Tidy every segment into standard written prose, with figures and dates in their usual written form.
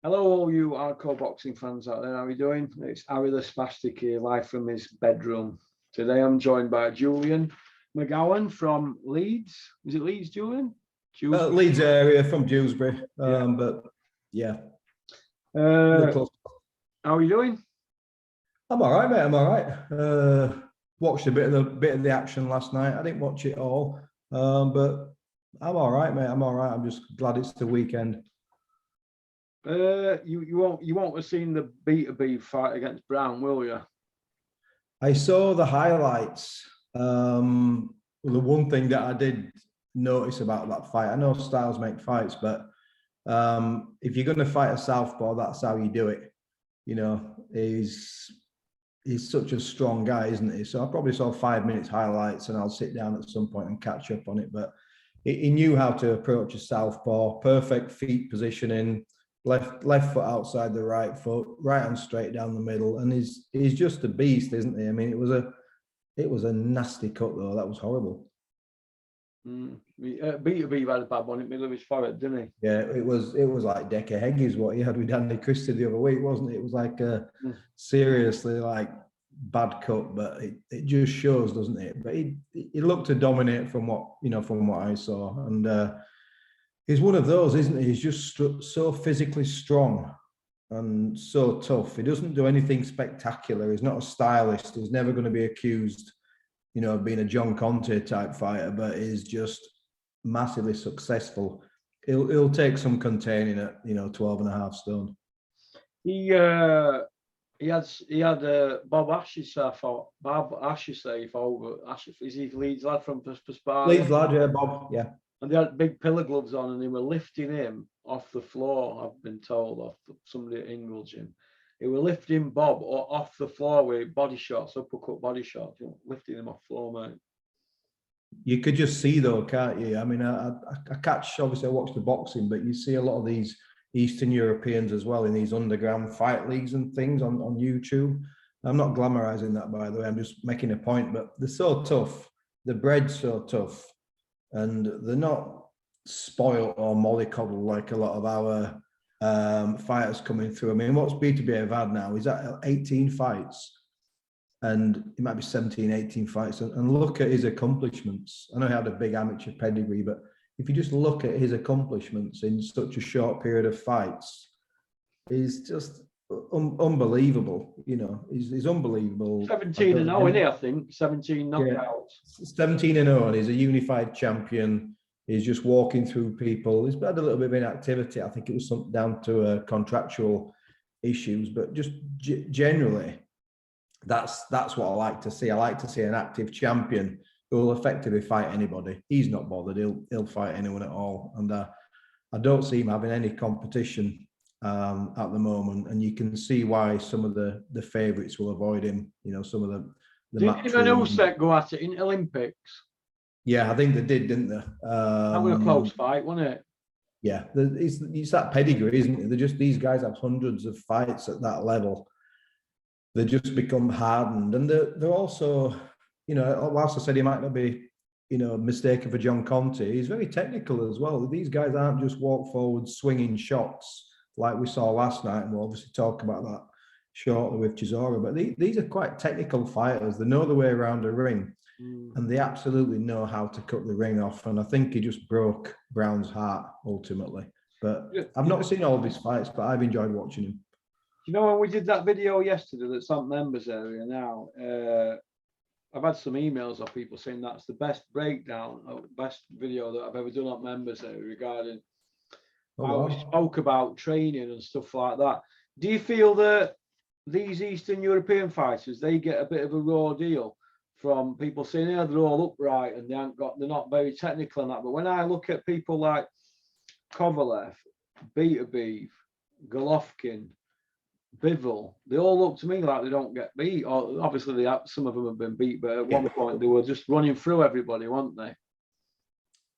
Hello, all you hardcore boxing fans out there. How are you doing? It's Harry the Spastic here, live from his bedroom. Today I'm joined by Julian McGowan from Leeds. Is it Leeds, Julian? Leeds area, from Dewsbury. But yeah. How are you doing? I'm all right, mate. I'm all right. Watched a bit of the action last night. I didn't watch it all, but I'm all right, mate. I'm all right. I'm just glad it's the weekend. You won't have seen the Beterbiev fight against Brown, will you? I saw the highlights. The one thing that I did notice about that fight, I know styles make fights, but if you're going to fight a southpaw, that's how you do it. You know, he's such a strong guy, isn't he? So I probably saw 5 minutes highlights, and I'll sit down at some point and catch up on it. But he knew how to approach a southpaw, perfect feet positioning. Left foot outside the right foot, right hand straight down the middle, and he's just a beast, isn't he? I mean, it was a nasty cut though. That was horrible. Beterbiev had a bad one in the middle of his forehead, didn't he? Yeah, it was like Decker Heggies what he had with Danny Christie the other week, wasn't it? It was like a seriously like bad cut, but it just shows, doesn't it? But he looked to dominate from what I saw, and he's one of those, isn't he? He's just so physically strong and so tough. He doesn't do anything spectacular. He's not a stylist. He's never going to be accused, of being a John Conte type fighter, but he's just massively successful. He'll take some containing at 12.5 stone. He had Bob Ashley over. Is he Leeds lad from Spa? Leeds lad, yeah, Bob, yeah. And they had big pillar gloves on, and they were lifting him off the floor. I've been told off somebody at Ingle's gym. They were lifting Bob off the floor with body shots, uppercut body shots, lifting him off the floor, mate. You could just see though, can't you? I mean, I obviously I watch the boxing, but you see a lot of these Eastern Europeans as well in these underground fight leagues and things on YouTube. I'm not glamorizing that, by the way. I'm just making a point, but they're so tough. The bread's so tough. And they're not spoiled or mollycoddled like a lot of our fighters coming through. I mean, what's Beterbiev had now? He's at 18 fights, and it might be 17, 18 fights. And look at his accomplishments. I know he had a big amateur pedigree, but if you just look at his accomplishments in such a short period of fights, he's just unbelievable. He's unbelievable. 17 and 0, isn't he? I think 17 knockouts. Yeah, 17 and 0, and he's a unified champion. He's just walking through people. He's had a little bit of inactivity. I think it was something down to contractual issues, but just generally, that's what I like to see. I like to see an active champion who will effectively fight anybody. He's not bothered. He'll fight anyone at all, and I don't see him having any competition at the moment, and you can see why some of the favourites will avoid him. Some of the did him and Usyk go at it in Olympics? Yeah, I think they did, didn't they? That was a close fight, wasn't it? Yeah, it's that pedigree, isn't it? These guys have hundreds of fights at that level. They just become hardened, and they're also, whilst I said he might not be, mistaken for John Conte, he's very technical as well. These guys aren't just walk forward swinging shots like we saw last night, and we'll obviously talk about that shortly with Chisora. But these are quite technical fighters. They know the way around a ring, and they absolutely know how to cut the ring off. And I think he just broke Brown's heart ultimately. But I've not seen all of his fights, but I've enjoyed watching him. When we did that video yesterday that's on members area now, I've had some emails of people saying that's the best breakdown, or best video that I've ever done on members area regarding how we spoke about training and stuff like that. Do you feel that these Eastern European fighters, they get a bit of a raw deal from people saying, yeah, they're all upright and they're not very technical and that? But when I look at people like Kovalev, Beterbiev, Golovkin, Bivol, they all look to me like they don't get beat. Or obviously some of them have been beat, but at one point they were just running through everybody, weren't they?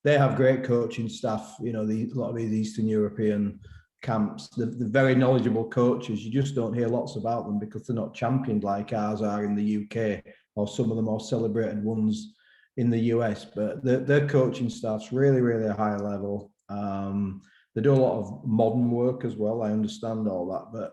They have great coaching staff, a lot of these Eastern European camps. They're very knowledgeable coaches. You just don't hear lots about them because they're not championed like ours are in the UK or some of the more celebrated ones in the US. But their coaching staff's really, really high level. They do a lot of modern work as well. I understand all that, but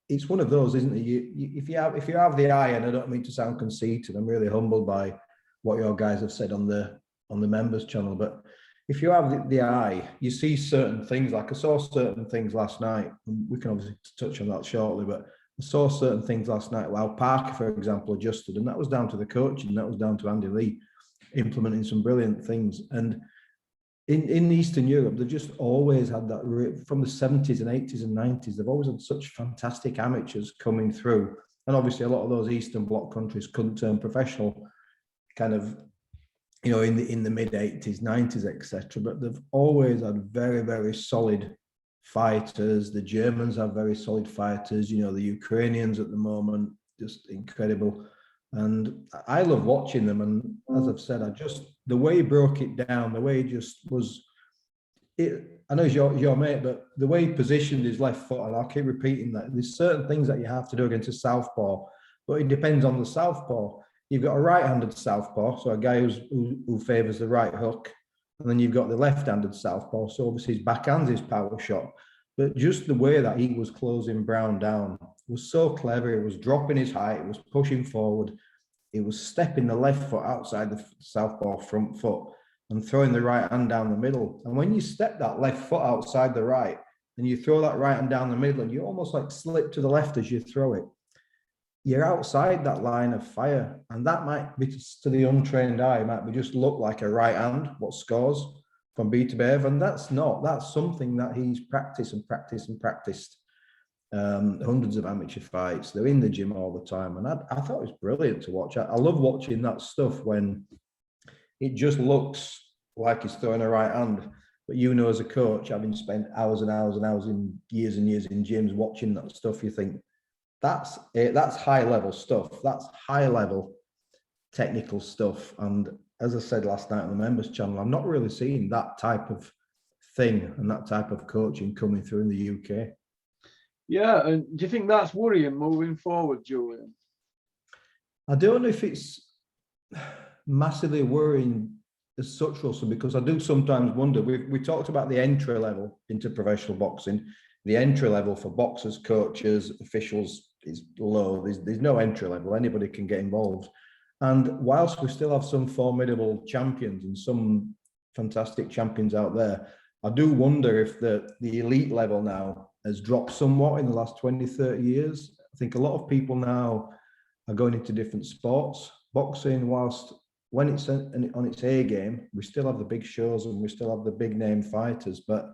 it's one of those, isn't it? If you have the eye, and I don't mean to sound conceited, I'm really humbled by what your guys have said on the members channel, but if you have the eye, you see certain things. Like I saw certain things last night, and we can obviously touch on that shortly, but I saw certain things last night while Parker, for example, adjusted, and that was down to the coaching, that was down to Andy Lee implementing some brilliant things. And in Eastern Europe, they've just always had that, from the 70s and 80s and 90s, they've always had such fantastic amateurs coming through. And obviously a lot of those Eastern Bloc countries couldn't turn professional kind of, you know, in the mid 80s, 90s, etc. But they've always had very, very solid fighters. The Germans have very solid fighters, you know, the Ukrainians at the moment, just incredible. And I love watching them. And as I've said, the way he broke it down, the way he just was, I know he's your mate, but the way he positioned his left foot, and I'll keep repeating that, there's certain things that you have to do against a southpaw, but it depends on the southpaw. You've got a right-handed southpaw, so a guy who favours the right hook, and then you've got the left-handed southpaw, so obviously his backhand's his power shot. But just the way that he was closing Brown down was so clever. He was dropping his height, he was pushing forward, he was stepping the left foot outside the southpaw front foot and throwing the right hand down the middle. And when you step that left foot outside the right and you throw that right hand down the middle and you almost like slip to the left as you throw it, you're outside that line of fire. And that might be, to the untrained eye, might be just look like a right hand, what scores from Beterbiev. And that's not, that's something that he's practiced and practiced and practiced. Hundreds of amateur fights. They're in the gym all the time. And I thought it was brilliant to watch. I love watching that stuff when it just looks like he's throwing a right hand. But you know, as a coach, having spent hours and hours and hours in years and years in gyms watching that stuff, you think, that's it, that's high level stuff. That's high level technical stuff. And as I said last night on the members channel, I'm not really seeing that type of thing and that type of coaching coming through in the UK. Yeah, and do you think that's worrying moving forward, Julian? I don't know if it's massively worrying as such, Russell, because I do sometimes wonder. We talked about the entry level into professional boxing. The entry level for boxers, coaches, officials is low. There's no entry level. Anybody can get involved. And whilst we still have some formidable champions and some fantastic champions out there, I do wonder if the elite level now has dropped somewhat in the last 20, 30 years. I think a lot of people now are going into different sports. Boxing, whilst when it's on its A game, we still have the big shows and we still have the big name fighters. But,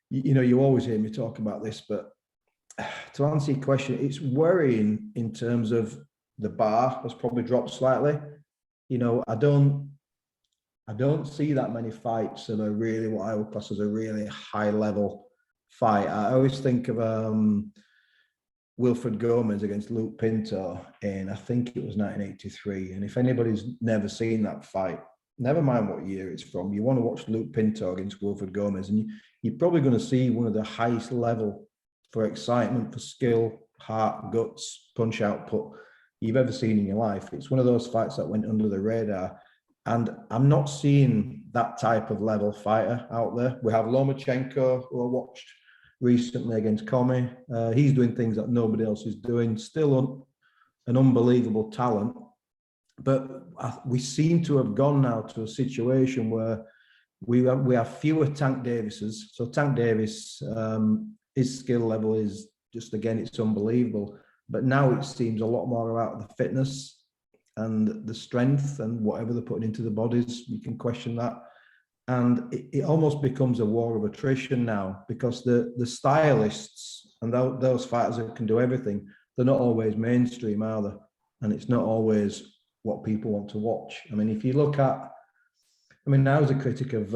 you know, you always hear me talk about this, but to answer your question, it's worrying in terms of the bar has probably dropped slightly. You know, I don't see that many fights that are really what I would class as a really high level fight. I always think of Wilfred Gomez against Luke Pinto in, I think it was 1983. And if anybody's never seen that fight, never mind what year it's from, you want to watch Luke Pinto against Wilfred Gomez, and you're probably going to see one of the highest level for excitement, for skill, heart, guts, punch output you've ever seen in your life. It's one of those fights that went under the radar. And I'm not seeing that type of level fighter out there. We have Lomachenko, who I watched recently against Comey. He's doing things that nobody else is doing. Still an unbelievable talent. But we seem to have gone now to a situation where we have fewer Tank Davises. So Tank Davis, his skill level is just, again, it's unbelievable. But now it seems a lot more about the fitness and the strength and whatever they're putting into the bodies. You can question that. And it almost becomes a war of attrition now, because the stylists and those fighters that can do everything, they're not always mainstream, are they? And it's not always what people want to watch. I mean, if you look at, I mean, I was a critic of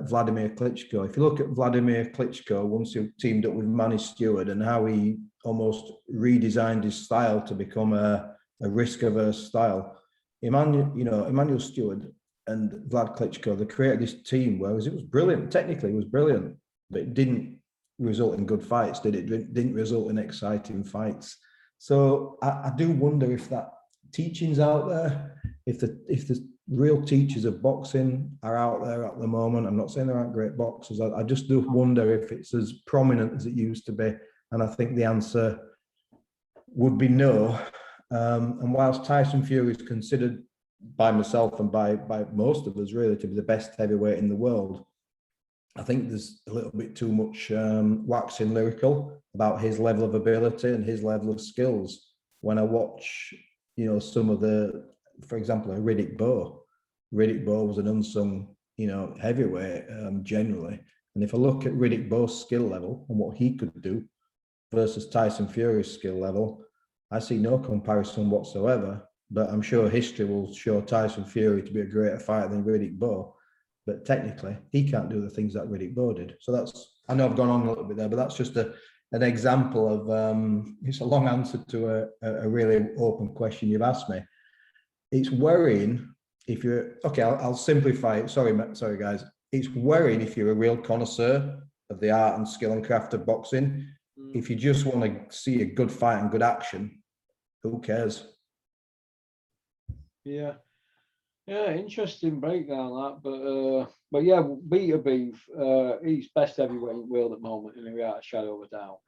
Vladimir Klitschko. If you look at Vladimir Klitschko, once he teamed up with Manny Stewart, and how he almost redesigned his style to become a risk-averse style. Emmanuel Stewart and Vlad Klitschko, they created this team, whereas it was brilliant. Technically, it was brilliant, but it didn't result in good fights, did it? It didn't result in exciting fights. So I do wonder if that teaching's out there, if the real teachers of boxing are out there at the moment. I'm not saying there aren't great boxers. I just do wonder if it's as prominent as it used to be. And I think the answer would be no. And whilst Tyson Fury is considered by myself and by most of us really to be the best heavyweight in the world, I think there's a little bit too much waxing lyrical about his level of ability and his level of skills. When I watch, you know, some of the, for example, Riddick Bowe was an unsung, you know, heavyweight generally. And if I look at Riddick Bowe's skill level and what he could do versus Tyson Fury's skill level, I see no comparison whatsoever. But I'm sure history will show Tyson Fury to be a greater fighter than Riddick Bowe. But technically, he can't do the things that Riddick Bowe did. So that's, I know I've gone on a little bit there, but that's just an example of, it's a long answer to a really open question you've asked me. It's worrying if you're, okay, I'll simplify it. Sorry guys. It's worrying if you're a real connoisseur of the art and skill and craft of boxing. If you just want to see a good fight and good action, who cares? Yeah. Yeah, interesting breakdown that, but yeah, Beterbiev, he's best heavyweight in the world at the moment, in without a shadow of a doubt.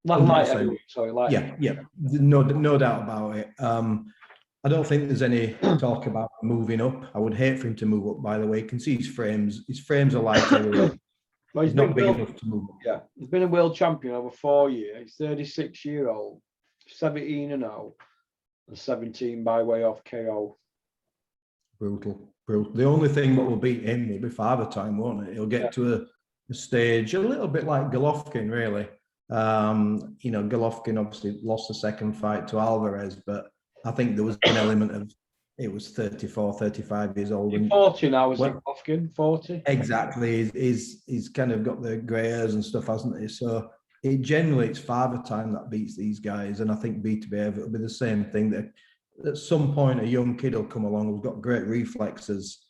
Light heavyweight, sorry, light. Yeah, no doubt about it. I don't think there's any talk about moving up. I would hate for him to move up. By the way, you can see his frames. His frames are light heavyweight. Well, he's not big enough to move up. Yeah, he's been a world champion over 4 years. He's 36-year-old, 17-0, and 17 by way of KO. Brutal. The only thing that will beat him will be father time, won't it? He'll get to a stage a little bit like Golovkin, really. You know, Golovkin obviously lost the second fight to Alvarez, but I think there was an element of, it was 34, 35 years old. And 40 now, is Golovkin, 40? Exactly. He's kind of got the grey hairs and stuff, hasn't he? So it's father time that beats these guys. And I think Beterbiev, it'll be the same thing, that at some point a young kid will come along who's got great reflexes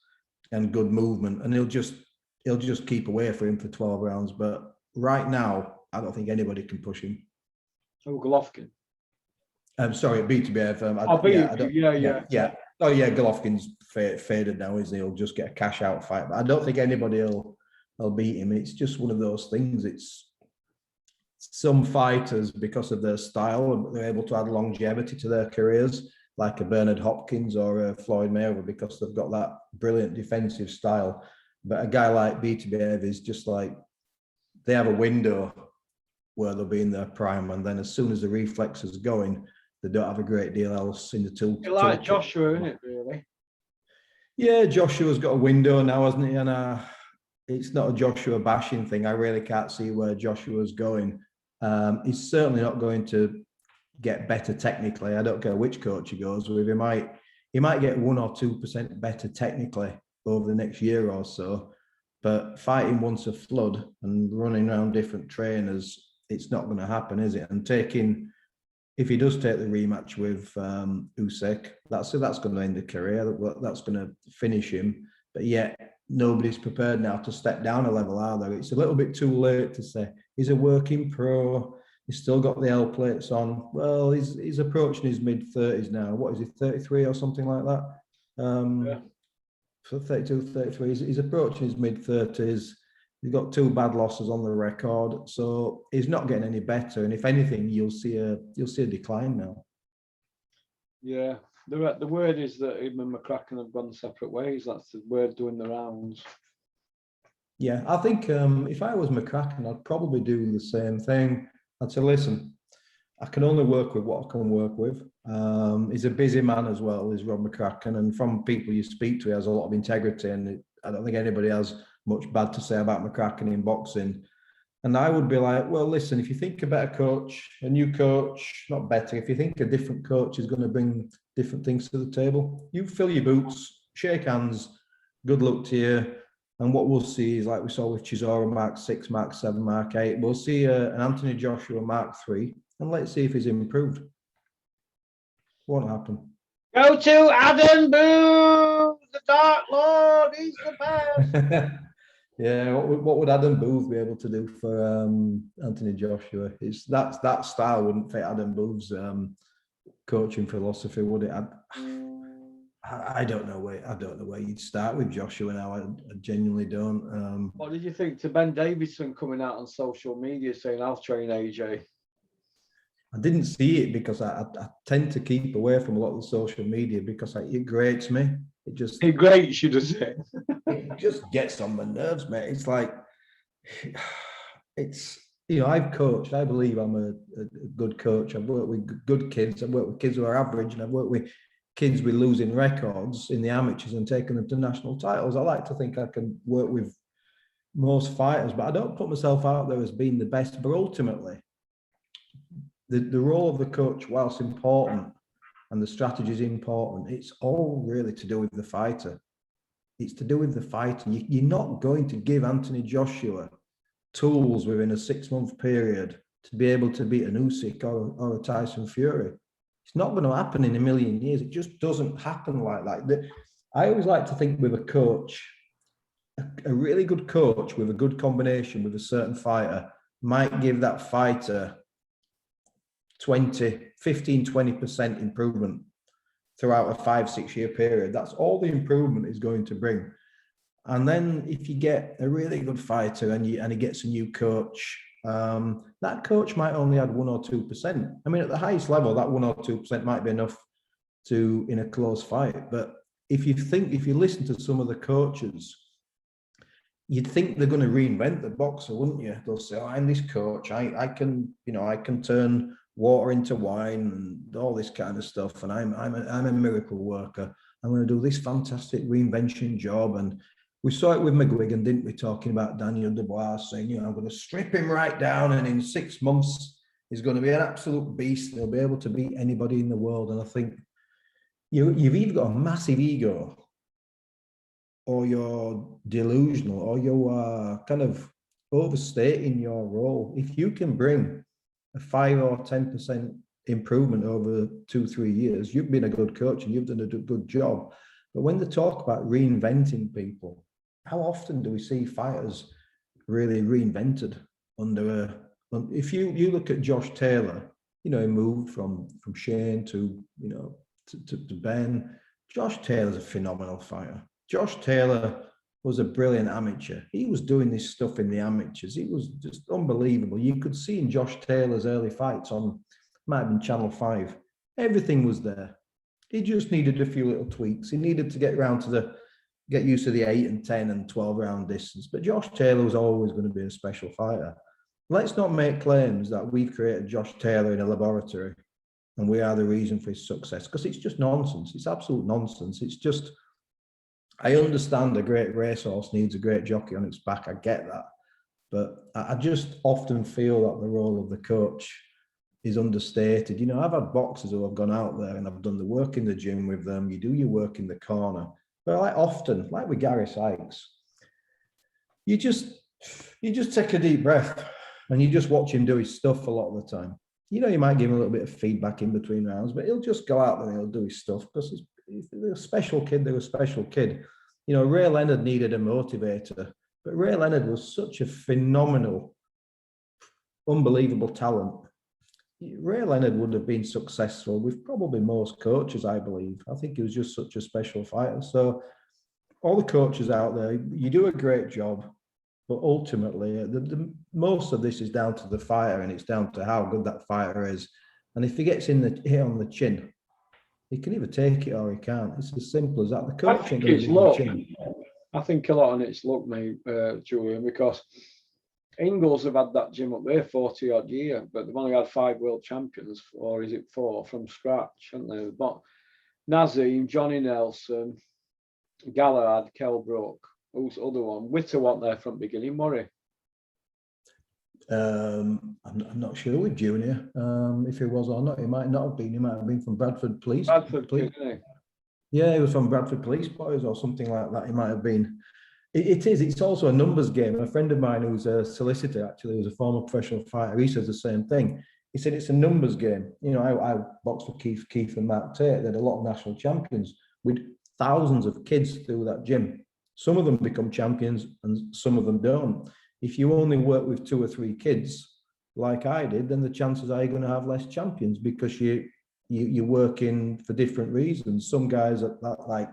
and good movement, and he'll just keep away for him for 12 rounds. But right now, I don't think anybody can push him. Oh, Golovkin. I'm sorry, Beterbiev. Yeah. Oh yeah, Golovkin's faded now, isn't he? He'll just get a cash out fight. But I don't think anybody will beat him. It's just one of those things. It's some fighters, because of their style, they're able to add longevity to their careers, like a Bernard Hopkins or a Floyd Mayweather, because they've got that brilliant defensive style. But a guy like Beterbiev is just like, they have a window where they'll be in their prime, and then as soon as the reflex is going, they don't have a great deal else in the tool. Like Joshua, isn't it, really? Yeah, Joshua's got a window now, hasn't he? And it's not a Joshua bashing thing. I really can't see where Joshua's going. He's certainly not going to get better technically. I don't care which coach he goes with. He might get 1 or 2% better technically over the next year or so. But fighting once a flood and running around different trainers, it's not going to happen, is it? And if he does take the rematch with Usyk, that's going to end the career. That's going to finish him. But yet, nobody's prepared now to step down a level, are they? It's a little bit too late to say he's a working pro. He's still got the L plates on. Well, he's approaching his mid-30s now. What is he, 33 or something like that? For 32, 33, he's approaching his mid-30s. He's got 2 bad losses on the record, so he's not getting any better. And if anything, you'll see a decline now. Yeah, the word is that him and McCracken have gone separate ways. That's the word doing the rounds. Yeah, I think if I was McCracken, I'd probably do the same thing. I'd say, listen, I can only work with what I can work with. He's a busy man as well, is Rob McCracken. And from people you speak to, he has a lot of integrity. And I don't think anybody has much bad to say about McCracken in boxing. And I would be like, well, listen, if you think a better coach, a new coach, not better, if you think a different coach is going to bring different things to the table, you fill your boots, shake hands, good luck to you. And what we'll see is, like we saw with Chisora Mark 6, Mark 7, Mark 8, we'll see an Anthony Joshua Mark 3, and let's see if he's improved. Won't happen. Go to Adam Booth, the Dark Lord. He's the best. Yeah, what would Adam Booth be able to do for Anthony Joshua? It's that style wouldn't fit Adam Booth's coaching philosophy, would it? I don't know where you'd start with Joshua now. I genuinely don't. What did you think to Ben Davidson coming out on social media saying, I'll train AJ? I didn't see it because I tend to keep away from a lot of the social media because it grates me. It grates you, does it? It just gets on my nerves, mate. It's like, it's, you know, I've coached. I believe I'm a good coach. I've worked with good kids. I've worked with kids who are average, and I've worked with kids with losing records in the amateurs and taking them to national titles. I like to think I can work with most fighters, but I don't put myself out there as being the best. But ultimately, the role of the coach, whilst important, and the strategy is important, it's all really to do with the fighter. It's to do with the fighter. You're not going to give Anthony Joshua tools within a 6-month period to be able to beat an Usyk or a Tyson Fury. It's not going to happen in a million years. It just doesn't happen like that. I always like to think with a coach, a really good coach with a good combination with a certain fighter might give that fighter 15-20% improvement throughout a 5-6 year period. That's all the improvement is going to bring. And then if you get a really good fighter and he gets a new coach, that coach might only add 1 or 2%. I mean, at the highest level, that 1 or 2% might be enough in a close fight. But if you listen to some of the coaches, you'd think they're going to reinvent the boxer, wouldn't you? They'll say, oh, I'm this coach. I can turn water into wine and all this kind of stuff. And I'm a miracle worker. I'm going to do this fantastic reinvention job. And we saw it with McGuigan, didn't we? Talking about Daniel Dubois saying, you know, I'm going to strip him right down, and in 6 months he's going to be an absolute beast. He'll be able to beat anybody in the world. And I think you've either got a massive ego, or you're delusional, or you are kind of overstating your role. If you can bring a 5 or 10% improvement over 2-3 years, you've been a good coach and you've done a good job. But when they talk about reinventing people, how often do we see fighters really reinvented if you look at Josh Taylor, you know, he moved from Shane to, you know, to Ben. Josh Taylor's a phenomenal fighter. Josh Taylor was a brilliant amateur. He was doing this stuff in the amateurs. It was just unbelievable. You could see in Josh Taylor's early fights might have been Channel 5. Everything was there. He just needed a few little tweaks. He needed to get used to the 8 and 10 and 12 round distance. But Josh Taylor was always going to be a special fighter. Let's not make claims that we've created Josh Taylor in a laboratory and we are the reason for his success, because it's just nonsense. It's absolute nonsense. It's just, I understand a great racehorse needs a great jockey on its back. I get that. But I just often feel that the role of the coach is understated. You know, I've had boxers who have gone out there and I've done the work in the gym with them. You do your work in the corner. But like with Gary Sykes, you just take a deep breath and you just watch him do his stuff a lot of the time. You know, you might give him a little bit of feedback in between rounds, but he'll just go out there and he'll do his stuff because they're a special kid. They're a special kid. You know, Ray Leonard needed a motivator, but Ray Leonard was such a phenomenal, unbelievable talent. Ray Leonard would have been successful with probably most coaches, I believe. I think he was just such a special fighter. So all the coaches out there, you do a great job, but ultimately, the most of this is down to the fighter, and it's down to how good that fighter is. And if he gets hit on the chin, he can either take it or he can't. It's as simple as that. The coach ain't going to give him the chin. I think a lot of it's luck, mate, Julian, because Ingles have had that gym up there 40 odd year, but they've only had 5 world champions, or is it 4 from scratch, haven't they? But Nazim, Johnny Nelson, Galahad, Kell Brook, who's the other one? Witter wasn't there from the beginning, Murray. I'm not sure with Junior, if he was or not. He might not have been. He might have been from Bradford Police. Bradford, yeah, he was from Bradford Police Boys or something like that. He might have been. It's also a numbers game. A friend of mine who's a solicitor, actually, who's a former professional fighter, he says the same thing. He said it's a numbers game. You know, I boxed for Keith and Mark Tate. They had a lot of national champions with thousands of kids through that gym. Some of them become champions and some of them don't. If you only work with 2 or 3 kids, like I did, then the chances are you're going to have less champions because you you're working for different reasons. Some guys are like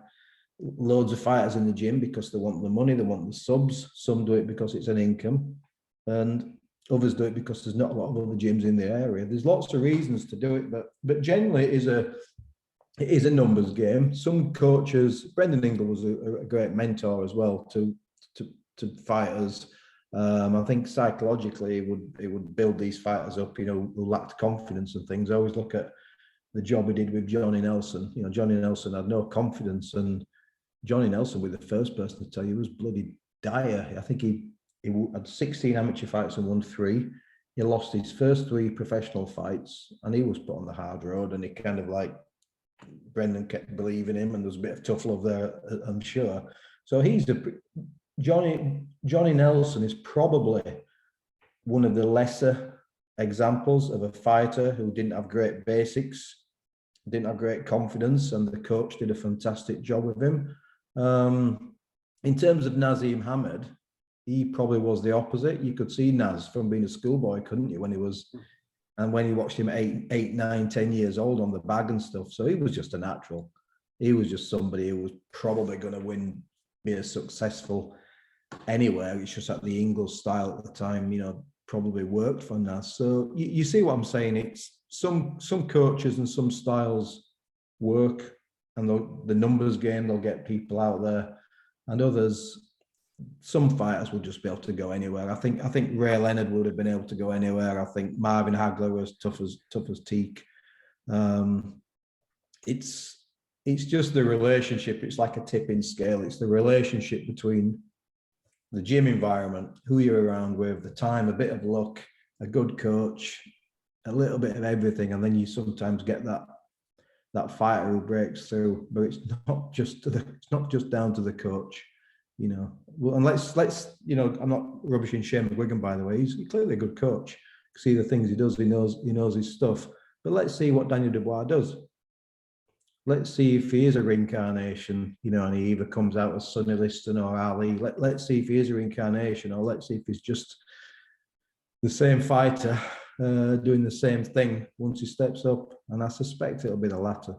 loads of fighters in the gym because they want the money, they want the subs. Some do it because it's an income, and others do it because there's not a lot of other gyms in the area. There's lots of reasons to do it, but generally it is a numbers game. Some coaches, Brendan Ingle was a great mentor as well to fighters. I think psychologically it would build these fighters up, who lacked confidence and things. I always look at the job he did with Johnny Nelson. Johnny Nelson had no confidence, and Johnny Nelson, with the first person to tell you, was bloody dire. I think he had 16 amateur fights and won 3. He lost his first 3 professional fights, and he was put on the hard road, and he kind of like, Brendan kept believing him, and there was a bit of tough love there, I'm sure. So Johnny Nelson is probably one of the lesser examples of a fighter who didn't have great basics, didn't have great confidence, and the coach did a fantastic job with him. In terms of Nazim Hamed, he probably was the opposite. You could see Naz from being a schoolboy, couldn't you, when you watched him at 8, 9, 10 years old on the bag and stuff. So he was just a natural. He was just somebody who was probably going to be a successful anywhere. It's just that the Ingles style at the time, probably worked for Naz. So you see what I'm saying? It's some coaches and some styles work, and the numbers game, they'll get people out there, and others, some fighters will just be able to go anywhere. I think Ray Leonard would have been able to go anywhere. I think Marvin Hagler was tough as teak. It's just the relationship. It's like a tipping scale. It's the relationship between the gym environment, who you're around with, the time, a bit of luck, a good coach, a little bit of everything, and then you sometimes get that fighter who breaks through. But it's not just down to the coach, Well, and let's I'm not rubbishing Shane McGuigan, by the way. He's clearly a good coach. See the things he does. He knows his stuff. But let's see what Daniel Dubois does. Let's see if he is a reincarnation, and he either comes out as Sonny Liston or Ali. Let's see if he is a reincarnation, or let's see if he's just the same fighter doing the same thing once he steps up. And I suspect it'll be the latter.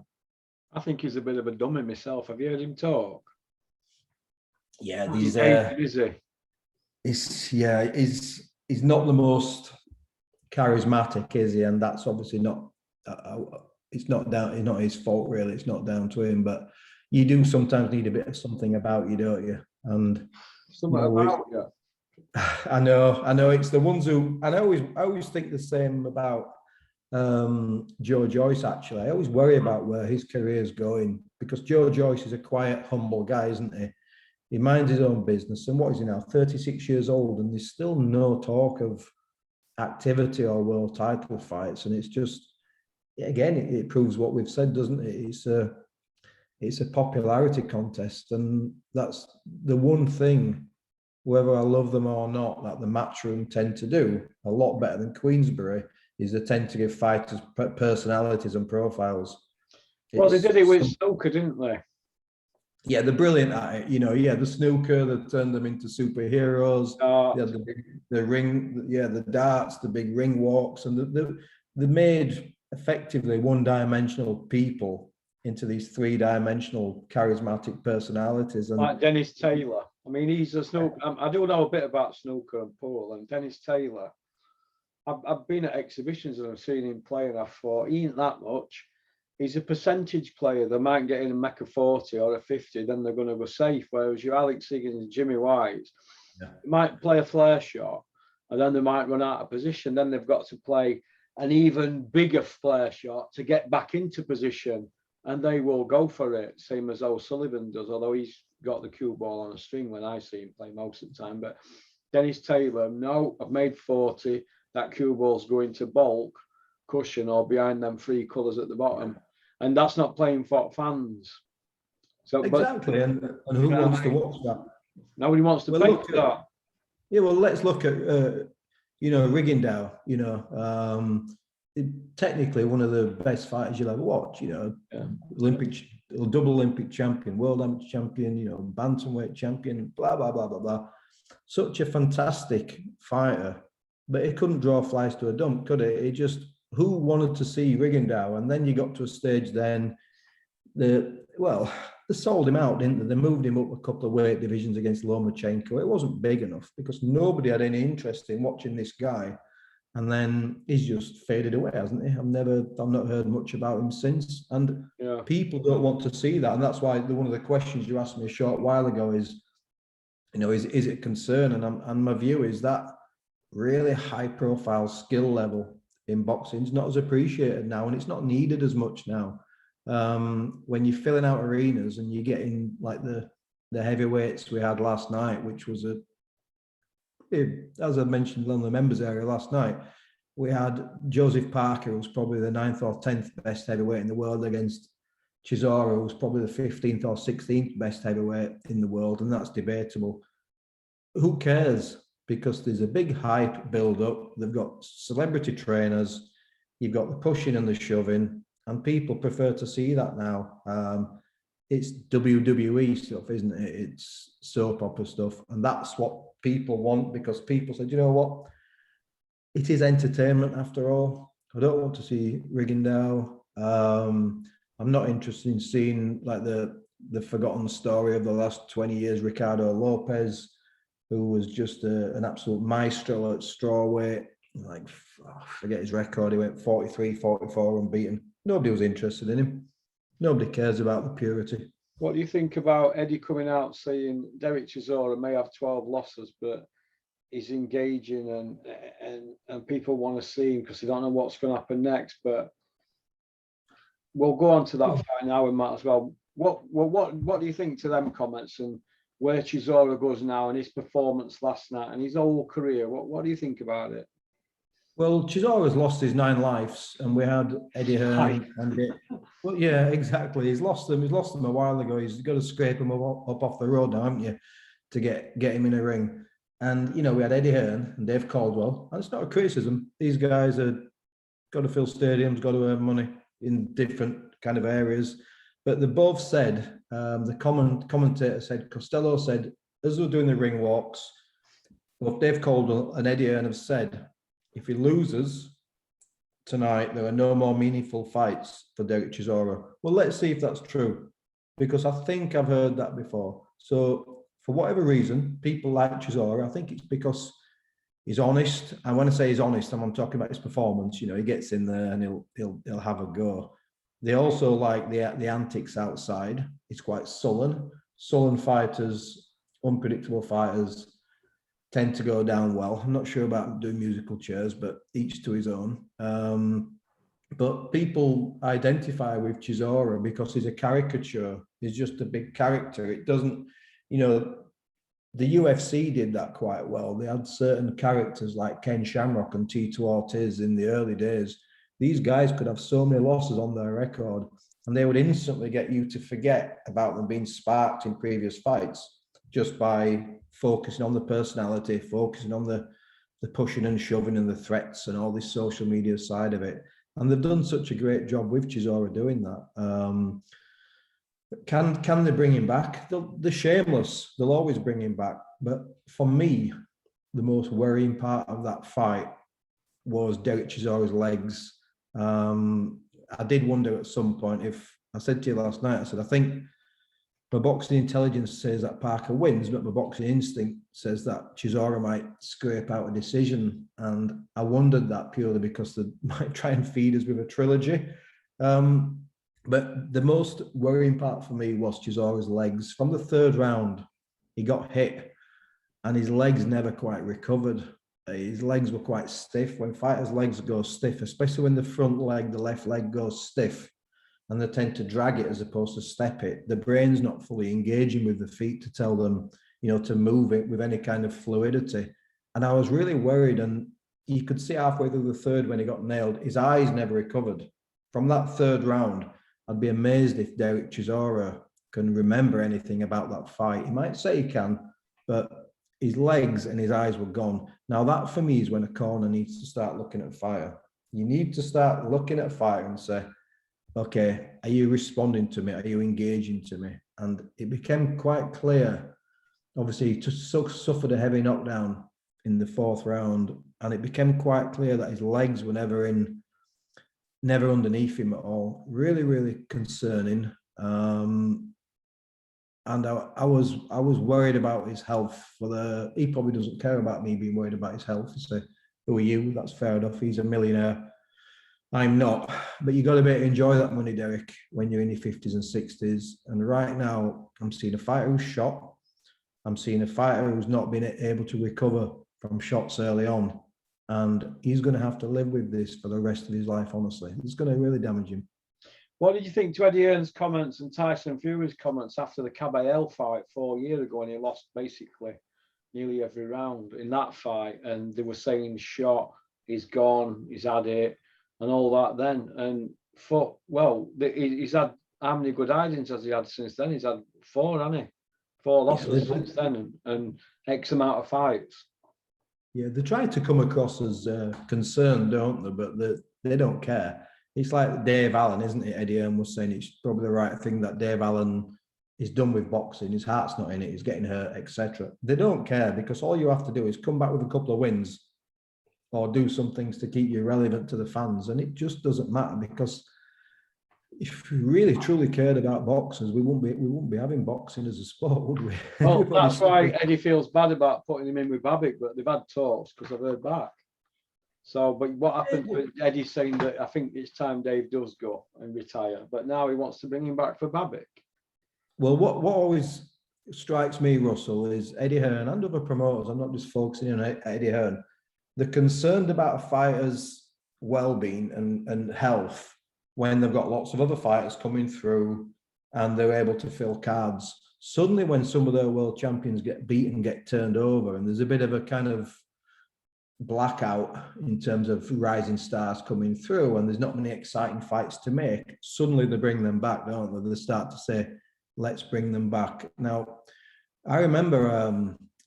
I think he's a bit of a dummy myself. Have you heard him talk? Yeah, He's he's not the most charismatic, is he? And that's obviously not. It's not his fault, really. It's not down to him, but you do sometimes need a bit of something about you, don't you? And about you. I know. It's the ones who, and I always think the same about Joe Joyce. Actually, I always worry about where his career is going, because Joe Joyce is a quiet, humble guy, isn't he? He minds his own business. And what is he now? 36 years old, and there's still no talk of activity or world title fights. And it's just, again, it proves what we've said, doesn't it? It's a popularity contest, and that's the one thing, whether I love them or not, that the Matchroom tend to do a lot better than Queensberry, is they tend to give fighters personalities and profiles. Well, they did it with snooker, didn't they? Yeah, they're brilliant at it. The snooker that turned them into superheroes. The ring, the darts, the big ring walks, and they made effectively one-dimensional people into these three-dimensional charismatic personalities. And like Dennis Taylor. I mean, he's a snooker. I do know a bit about snooker and pool, and Dennis Taylor. I've been at exhibitions and I've seen him play, and I thought, he ain't that much. He's a percentage player. They might get in and make a 40 or a 50, then they're going to go safe. Whereas your Alex Higgins and Jimmy White, they might play a flare shot, and then they might run out of position. Then they've got to play an even bigger flare shot to get back into position, and they will go for it, same as O'Sullivan does, although he's got the cue ball on a string when I see him play most of the time. But Dennis Taylor, no, I've made 40, that cue ball's going to bulk, cushion, or behind them 3 colours at the bottom. And that's not playing for fans. So exactly, and who wants to watch that? Nobody wants to pay for that. Yeah, well, let's look at Rigondeaux. Technically one of the best fighters you'll ever watch. Double Olympic champion, world amateur champion, bantamweight champion, blah blah blah blah blah. Such a fantastic fighter, but he couldn't draw flies to a dump, could he? who wanted to see Rigondeaux? And then you got to a stage then, they sold him out, didn't they? They moved him up a couple of weight divisions against Lomachenko. It wasn't big enough because nobody had any interest in watching this guy. And then he's just faded away, hasn't he? I've not heard much about him since. And people don't want to see that. And that's why one of the questions you asked me a short while ago is, is it a concern? And my view is that really high profile skill level in boxing is not as appreciated now, and it's not needed as much now. When you're filling out arenas and you're getting like the heavyweights we had last night, which was as I mentioned on the members area last night, we had Joseph Parker, who's probably the 9th or 10th best heavyweight in the world, against Chisora, who's probably the 15th or 16th best heavyweight in the world, and that's debatable. Who cares? Because there's a big hype build up. They've got celebrity trainers. You've got the pushing and the shoving, and people prefer to see that now. It's WWE stuff, isn't it? It's soap opera stuff, and that's what people want, because people said, you know what? It is entertainment after all. I don't want to see Rigondeaux. I'm not interested in seeing like the forgotten story of the last 20 years, Ricardo Lopez, who was just an absolute maestro at strawweight. Like, I forget his record. He went 43, 44 unbeaten. Nobody was interested in him. Nobody cares about the purity. What do you think about Eddie coming out saying Derek Chisora may have 12 losses, but he's engaging and people want to see him because they don't know what's going to happen next? But we'll go on to that fight now, we might as well. What do you think to them comments and where Chisora goes now and his performance last night and his whole career? What do you think about it? Well, Chisora's lost his 9 lives, and we had Eddie Hearn. Well, yeah, exactly. He's lost them. He's lost them a while ago. He's got to scrape them up off the road now, haven't you, to get him in a ring? And we had Eddie Hearn and Dave Caldwell. And it's not a criticism. These guys are got to fill stadiums, got to earn money in different kind of areas. But they both said, the commentator said, Costello said, as they were doing the ring walks, both Dave Caldwell and Eddie Hearn have said, if he loses tonight, there are no more meaningful fights for Derek Chisora. Well, let's see if that's true, because I think I've heard that before. So for whatever reason, people like Chisora. I think it's because he's honest. And when I say he's honest, I'm talking about his performance. He gets in there and he'll have a go. They also like the antics outside. He's quite sullen. Sullen fighters, unpredictable fighters, tend to go down well. I'm not sure about doing musical chairs, but each to his own. But people identify with Chisora because he's a caricature. He's just a big character. It doesn't, the UFC did that quite well. They had certain characters like Ken Shamrock and Tito Ortiz in the early days. These guys could have so many losses on their record, and they would instantly get you to forget about them being sparked in previous fights just by focusing on the personality, focusing on the pushing and shoving and the threats and all this social media side of it. And they've done such a great job with Chisora doing that. Can they bring him back? They're shameless. They'll always bring him back. But for me, the most worrying part of that fight was Derek Chisora's legs. I did wonder at some point if, I said to you last night, I said, I think my boxing intelligence says that Parker wins, but my boxing instinct says that Chisora might scrape out a decision. And I wondered that purely because they might try and feed us with a trilogy. But the most worrying part for me was Chisora's legs. From the 3rd round, he got hit and his legs never quite recovered. His legs were quite stiff. When fighters' legs go stiff, especially when the front leg, the left leg goes stiff, and they tend to drag it as opposed to step it, the brain's not fully engaging with the feet to tell them, to move it with any kind of fluidity. And I was really worried, and you could see halfway through the 3rd when he got nailed, his eyes never recovered. From that 3rd round, I'd be amazed if Derek Chisora can remember anything about that fight. He might say he can, but his legs and his eyes were gone. Now that for me is when a corner needs to start looking at a fighter. You need to start looking at a fighter and say, okay, are you responding to me? Are you engaging to me? And it became quite clear. Obviously, he suffered a heavy knockdown in the 4th round, and it became quite clear that his legs were never in never underneath him at all. Really, really concerning. And I was worried about his health. He probably doesn't care about me being worried about his health. He said, "Who are you?" That's fair enough. He's a millionaire. I'm not. But you got to be able to enjoy that money, Derek, when you're in your 50s and 60s. And right now, I'm seeing a fighter who's shot. I'm seeing a fighter who's not been able to recover from shots early on. And he's going to have to live with this for the rest of his life, honestly. It's going to really damage him. What did you think to Eddie Hearn's comments and Tyson Fury's comments after the Caballero fight 4 years ago, when he lost basically nearly every round in that fight? And they were saying shot, he's gone, he's had it, and all that then. And he's had, how many good hidings has he had since then? He's had 4, hasn't he? 4 losses since then, and X amount of fights. Yeah, they try to come across as concerned, don't they? But they don't care. It's like Dave Allen, isn't it? Eddie Hearn was saying it's probably the right thing that Dave Allen is done with boxing. His heart's not in it. He's getting hurt, etc. They don't care, because all you have to do is come back with a couple of wins or do some things to keep you relevant to the fans. And it just doesn't matter, because if we really truly cared about boxers, we wouldn't be having boxing as a sport, would we? Well, that's why Eddie feels bad about putting him in with Babbitt, but they've had talks, because I've heard back. So, but what happened with Eddie's saying that I think it's time Dave does go and retire, but now he wants to bring him back for Babbitt. Well, what always strikes me, Russell, is Eddie Hearn and other promoters, I'm not just focusing on Eddie Hearn, they're concerned about a fighter's well-being and health when they've got lots of other fighters coming through and they're able to fill cards. Suddenly, when some of their world champions get beaten, get turned over, and there's a bit of a kind of blackout in terms of rising stars coming through, and there's not many exciting fights to make, suddenly they bring them back, don't they? They start to say, let's bring them back. Now, I remember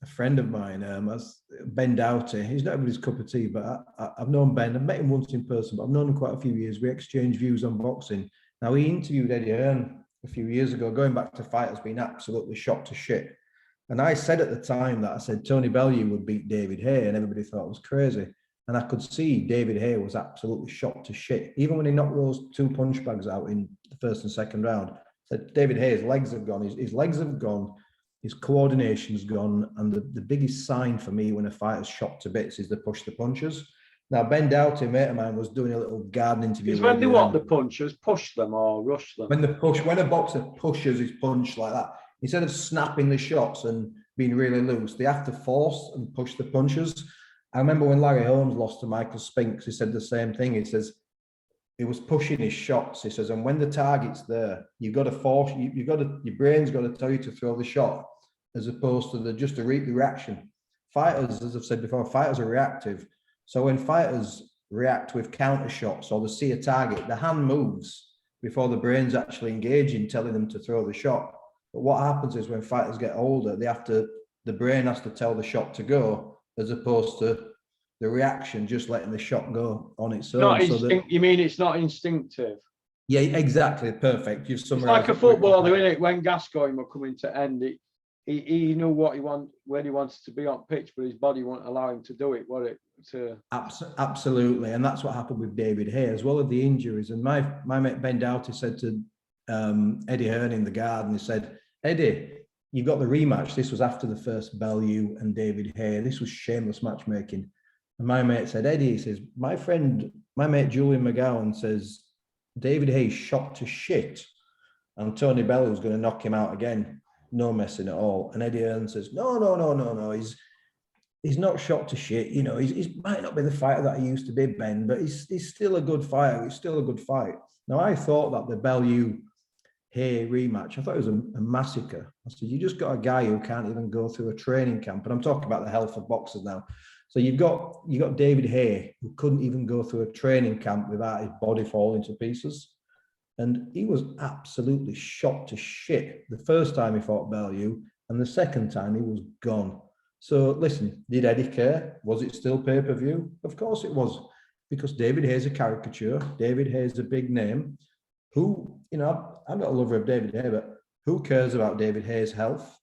a friend of mine, Ben Doughty. He's not everybody's cup of tea, but I've known Ben. I've met him once in person, but I've known him quite a few years. We exchanged views on boxing. Now, he interviewed Eddie Hearn a few years ago, going back to fighters being absolutely shot to shit. And I said at the time that I said Tony Bellew would beat David Haye, and everybody thought it was crazy. And I could see David Haye was absolutely shot to shit. Even when he knocked those 2 punch bags out in the first and second round, I said David Haye's legs have gone, his legs have gone, his coordination's gone. And the biggest sign for me when a fighter's shot to bits is they push the punches. Now, Ben Doughty, a mate of mine, was doing a little garden interview. It's when they want the punchers, push them or rush them. When a boxer pushes his punch like that, instead of snapping the shots and being really loose, they have to force and push the punches. I remember when Larry Holmes lost to Michael Spinks, he said the same thing. He says, he was pushing his shots. He says, and when the target's there, you've got to force, your brain's got to tell you to throw the shot, as opposed to just a reaction. Fighters, as I've said before, fighters are reactive. So when fighters react with counter shots or they see a target, the hand moves before the brain's actually engaging, telling them to throw the shot. But what happens is when fighters get older, the brain has to tell the shot to go, as opposed to the reaction just letting the shot go on its own. Not instinct, you mean it's not instinctive? Yeah, exactly. Perfect. You've summarized. It's like a footballer, isn't it? When Gascoigne were coming to end, he knew what he wanted, when he wanted to be on pitch, but his body won't allow him to do it, would it? Absolutely. And that's what happened with David Haye, as well as the injuries. And my mate Ben Doughty said to Eddie Hearn in the garden, he said, Eddie, you got the rematch. This was after the first Bellew and David Haye. This was shameless matchmaking. And my mate said, Eddie, he says, my mate Julian McGowan says, David Haye's shot to shit, and Tony Bellew's going to knock him out again. No messing at all. And Eddie Hearn says, no. He's not shot to shit. You know, he might not be the fighter that he used to be, Ben, but he's still a good fighter. It's still a good fight. Now, I thought that the Bellew-Haye rematch, I thought it was a massacre. I said, you just got a guy who can't even go through a training camp. And I'm talking about the health of boxers now. So you got David Haye, who couldn't even go through a training camp without his body falling to pieces. And he was absolutely shot to shit the first time he fought Bellew, and the second time he was gone. So listen, did Eddie care? Was it still pay-per-view? Of course it was, because David Haye's a caricature. David Haye's a big name. Who, you know, I'm not a lover of David Haye, but who cares about David Haye's health?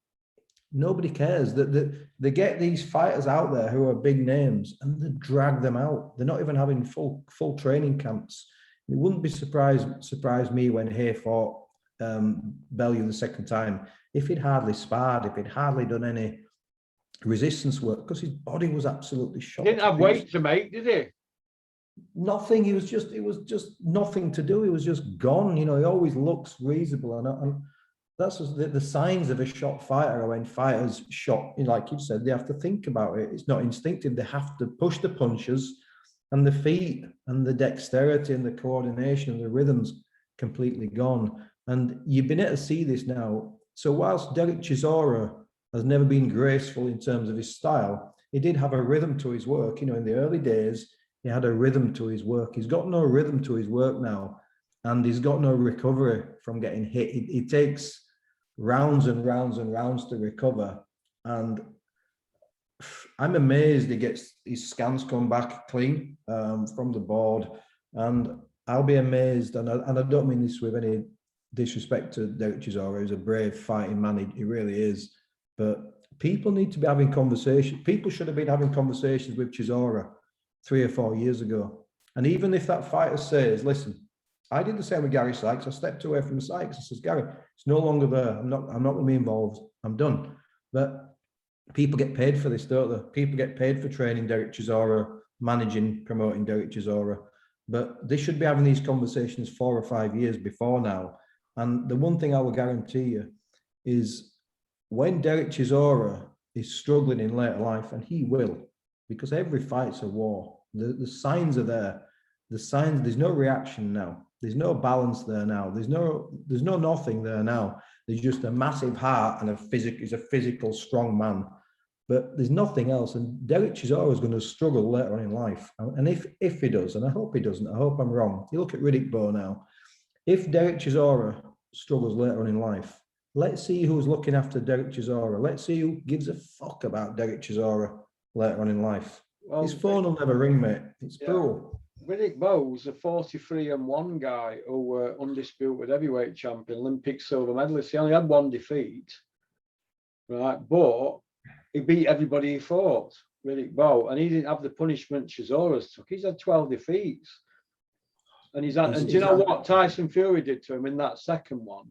Nobody cares. They get these fighters out there who are big names and they drag them out. They're not even having full training camps. It wouldn't be surprise me when Hay fought Bellew the second time if he'd hardly sparred, if he'd hardly done any resistance work, because his body was absolutely shot. Didn't have weight to make, did he? Nothing. It was just nothing to do. He was just gone. You know, he always looks reasonable, and that's the signs of a shot fighter. Are when fighters shot, you know, like you said, they have to think about it. It's not instinctive. They have to push the punches, and the feet and the dexterity and the coordination and the rhythms completely gone. And you've been able to see this now. So whilst Derek Chisora has never been graceful in terms of his style, he did have a rhythm to his work. You know, in the early days, he had a rhythm to his work. He's got no rhythm to his work now, and he's got no recovery from getting hit. It takes rounds and rounds and rounds to recover. And I'm amazed he gets his scans come back clean from the board. And I'll be amazed, and I don't mean this with any disrespect to Derek Chisora, who's a brave fighting man, he really is. But people need to be having conversations. People should have been having conversations with Chisora 3 or 4 years ago. And even if that fighter says, listen, I did the same with Gary Sykes. I stepped away from Sykes. I says, Gary, it's no longer there. I'm not going to be involved. I'm done. But people get paid for this, don't they? People get paid for training Derek Chisora, managing, promoting Derek Chisora. But they should be having these conversations 4 or 5 years before now. And the one thing I will guarantee you is when Derek Chisora is struggling in later life, and he will, because every fight's a war. The signs are there. The signs, there's no reaction now. There's no balance there now. There's no nothing there now. There's just a massive heart and he's a physical, strong man. But there's nothing else. And Derek Chisora is going to struggle later on in life. And if he does, and I hope he doesn't, I hope I'm wrong. You look at Riddick Bowe now. If Derek Chisora struggles later on in life, let's see who's looking after Derek Chisora. Let's see who gives a fuck about Derek Chisora later on in life. Well, his phone will never ring, mate. It's cruel. Riddick Bowe's a 43-1 guy who were undisputed heavyweight champion, Olympic silver medalist. He only had 1 defeat, right? But he beat everybody he fought, Riddick Bowe, and he didn't have the punishment Chisora's took. He's had 12 defeats. And and do you know what Tyson Fury did to him in that second one?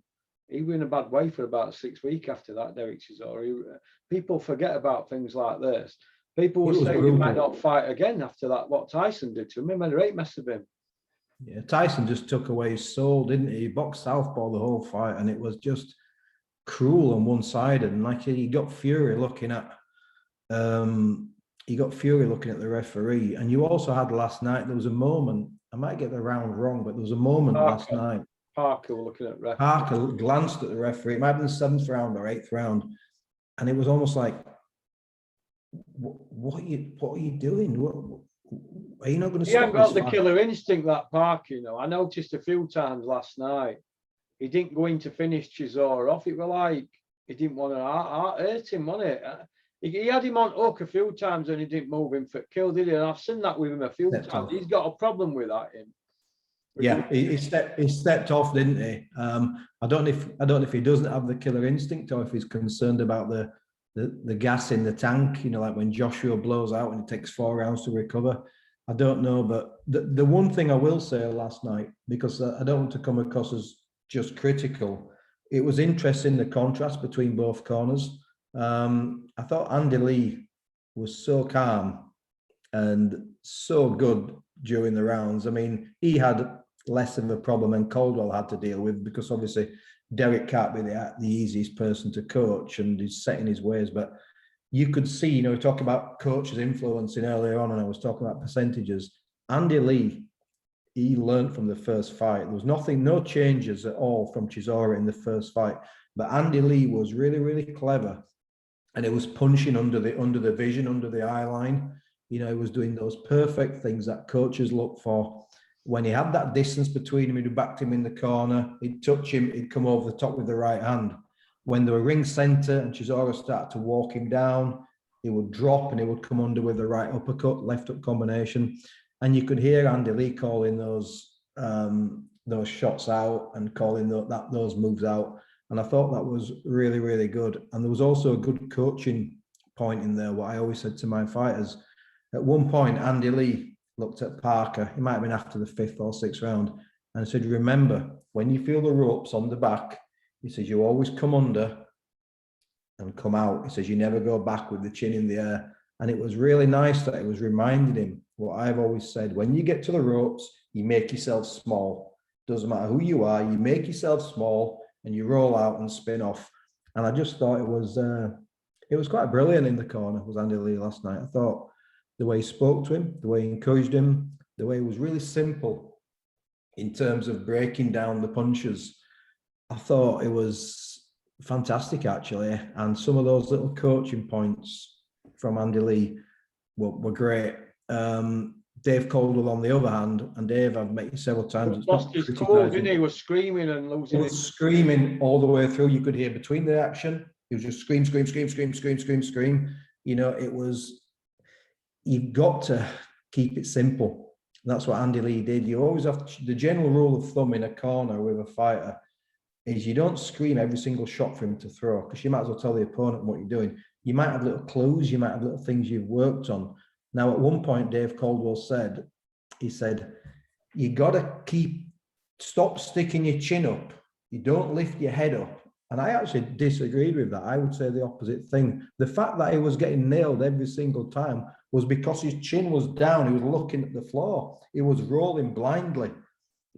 He was in a bad way for about 6 weeks after that, Derek Chisora. People forget about things like this. People will say he might not fight again after that, what Tyson did to him. He made a great mess of him. Yeah, Tyson just took away his soul, didn't he? He boxed southpaw the whole fight, and it was just cruel and one-sided. And like he got Fury looking at the referee. And you also had last night, there was a moment, I might get the round wrong, but there was a moment last night. Parker looking at referee. Parker glanced at the referee. It might have been the 7th round or 8th round, and it was almost like, "What are you doing? Are you not going to?" He hasn't got the killer instinct, that Parker. You know, I noticed a few times last night. He didn't go in to finish Chisora off. It was like he didn't want to hurt him, wasn't it? He had him on hook a few times, and he didn't move him for kill, did he? And I've seen that with him a few times. He's got a problem with that. Yeah, he stepped off, didn't he? I don't know if he doesn't have the killer instinct, or if he's concerned about the gas in the tank. You know, like when Joshua blows out and it takes 4 rounds to recover. I don't know, but the one thing I will say last night, because I don't want to come across as just critical, it was interesting the contrast between both corners. I thought Andy Lee was so calm and so good during the rounds. I mean, he had less of a problem than Caldwell had to deal with, because obviously Derek can't be the easiest person to coach, and he's set in his ways. But you could see, you know, we talked about coaches influencing earlier on, and I was talking about percentages. Andy Lee, he learned from the first fight. There was no changes at all from Chisora in the first fight. But Andy Lee was really, really clever, and it was punching under the vision, under the eye line. You know, he was doing those perfect things that coaches look for. When he had that distance between him, he'd backed him in the corner, he'd touch him, he'd come over the top with the right hand. When they were ring center and Chisora started to walk him down, he would drop and he would come under with the right uppercut, left hook combination. And you could hear Andy Lee calling those shots out and calling those moves out. And I thought that was really, really good. And there was also a good coaching point in there, what I always said to my fighters. At one point, Andy Lee looked at Parker. It might have been after the 5th or 6th round, and said, remember, when you feel the ropes on the back, he says, you always come under and come out. He says, you never go back with the chin in the air. And it was really nice that it was reminding him what I've always said. When you get to the ropes, you make yourself small. Doesn't matter who you are, you make yourself small and you roll out and spin off. And I just thought it was quite brilliant in the corner, was Andy Lee last night. I thought the way he spoke to him, the way he encouraged him, the way it was really simple in terms of breaking down the punches. I thought it was fantastic, actually. And some of those little coaching points from Andy Lee were great. Dave Caldwell, on the other hand, and Dave, I've met you several times. It's lost his cool, didn't he? He was screaming and losing it. He was screaming all the way through. You could hear between the action. He was just scream, scream, scream, scream, scream, scream, scream. You know, it was, you've got to keep it simple. That's what Andy Lee did. You always have to, the general rule of thumb in a corner with a fighter is you don't scream every single shot for him to throw, because you might as well tell the opponent what you're doing. You might have little clues, you might have little things you've worked on. Now, at one point, Dave Caldwell said, he said, you got to stop sticking your chin up. You don't lift your head up. And I actually disagreed with that. I would say the opposite thing. The fact that he was getting nailed every single time was because his chin was down. He was looking at the floor. He was rolling blindly.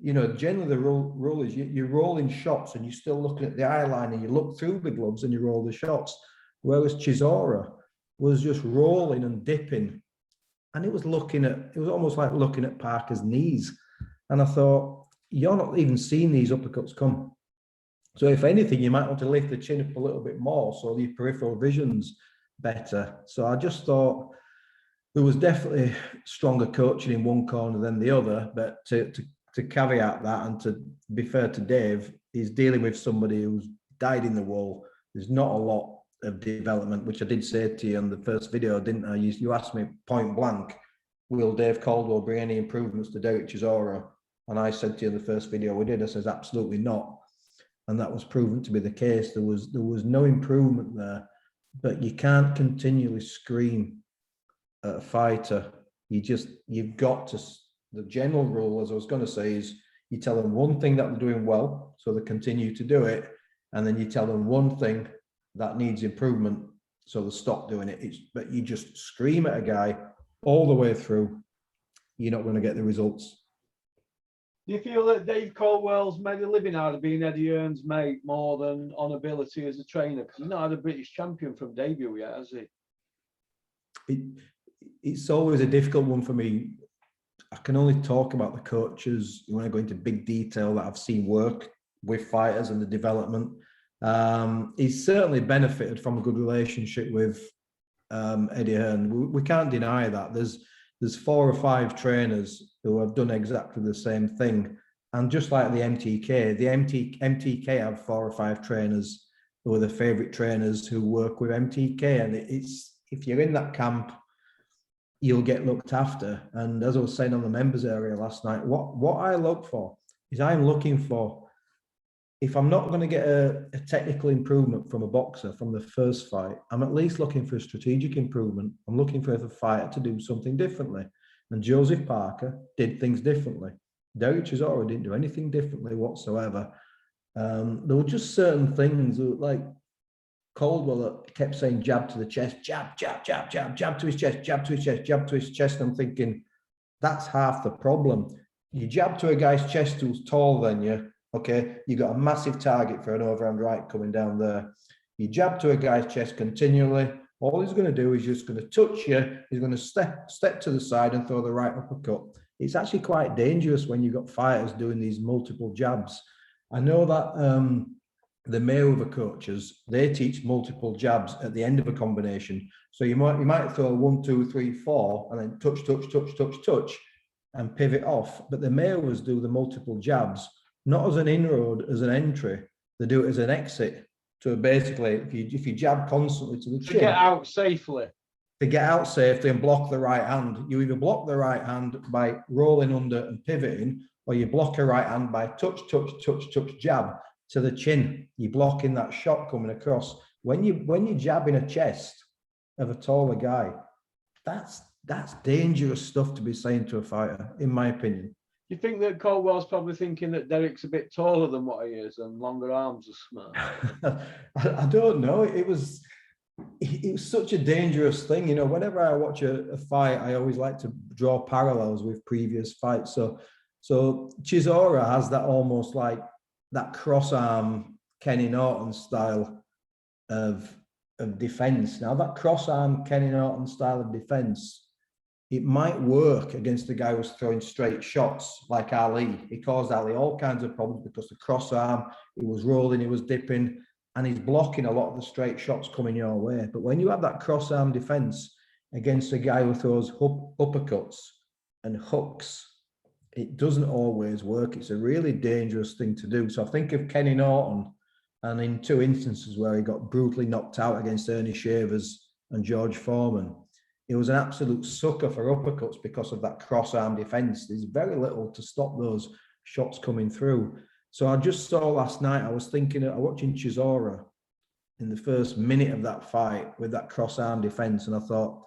You know, generally the rule is you're rolling shots and you're still looking at the eye line and you look through the gloves and you roll the shots. Whereas Chisora was just rolling and dipping. And it was almost like looking at Parker's knees. And I thought, you're not even seeing these uppercuts come. So if anything, you might want to lift the chin up a little bit more so the peripheral vision's better. So I just thought there was definitely stronger coaching in one corner than the other. But to caveat that, and to be fair to Dave, he's dealing with somebody who's died in the wool. There's not a lot of development, which I did say to you on the first video, didn't I? You asked me point blank, will Dave Caldwell bring any improvements to Derek Chisora? And I said to you in the first video we did, I says absolutely not. And that was proven to be the case. There was no improvement there. But you can't continually scream at a fighter. You've got to, the general rule, as I was going to say, is you tell them one thing that they're doing well, so they continue to do it, and then you tell them one thing that needs improvement, so they stop doing it. But you just scream at a guy all the way through, you're not going to get the results. Do you feel that Dave Caldwell's made a living out of being Eddie Hearn's mate more than on ability as a trainer? Because he's not had a British champion from debut yet, has he? It's always a difficult one for me. I can only talk about the coaches when I go into big detail that I've seen work with fighters and the development. He's certainly benefited from a good relationship with Eddie Hearn. We can't deny that. There's 4 or 5 trainers who have done exactly the same thing. And just like the MTK have 4 or 5 trainers who are the favorite trainers who work with MTK. And it's, if you're in that camp, you'll get looked after. And as I was saying on the members area last night, what I look for is I'm looking for, if I'm not going to get a technical improvement from a boxer from the first fight, I'm at least looking for a strategic improvement. I'm looking for the fighter to do something differently. And Joseph Parker did things differently. Derek Chisora didn't do anything differently whatsoever. There were just certain things like Caldwell that kept saying jab to the chest, jab, jab, jab, jab, jab to his chest, jab to his chest, jab to his chest. I'm thinking, that's half the problem. You jab to a guy's chest who's taller than you, okay, you got a massive target for an overhand right coming down there. You jab to a guy's chest continually. All he's going to do is just going to touch you. He's going to step to the side and throw the right uppercut. It's actually quite dangerous when you've got fighters doing these multiple jabs. I know that the Mayweather coaches, they teach multiple jabs at the end of a combination. So you might throw 1, 2, 3, 4, and then touch, touch, touch, touch, touch, and pivot off. But the Mayweathers do the multiple jabs not as an inroad, as an entry. They do it as an exit. So basically, if you jab constantly to the chin, to get out safely. To get out safely and block the right hand. You either block the right hand by rolling under and pivoting, or you block a right hand by touch, touch, touch, touch, jab to the chin. You're blocking that shot coming across. When you're jabbing a chest of a taller guy, that's that's dangerous stuff to be saying to a fighter, in my opinion. You think that Caldwell's probably thinking that Derek's a bit taller than what he is and longer arms are smart? I don't know. It was such a dangerous thing. You know, whenever I watch a fight, I always like to draw parallels with previous fights. So Chisora has that almost like that cross arm Kenny Norton style of defense. Now that cross arm Kenny Norton style of defense, it might work against the guy who's throwing straight shots like Ali. He caused Ali all kinds of problems because the cross arm, he was rolling, he was dipping, and he's blocking a lot of the straight shots coming your way. But when you have that cross arm defense against a guy who throws uppercuts and hooks, it doesn't always work. It's a really dangerous thing to do. So I think of Kenny Norton, and in 2 instances where he got brutally knocked out against Ernie Shavers and George Foreman, he was an absolute sucker for uppercuts because of that cross-arm defense. There's very little to stop those shots coming through. So I just saw last night, I was thinking, I was watching Chisora in the first minute of that fight with that cross-arm defense, and I thought,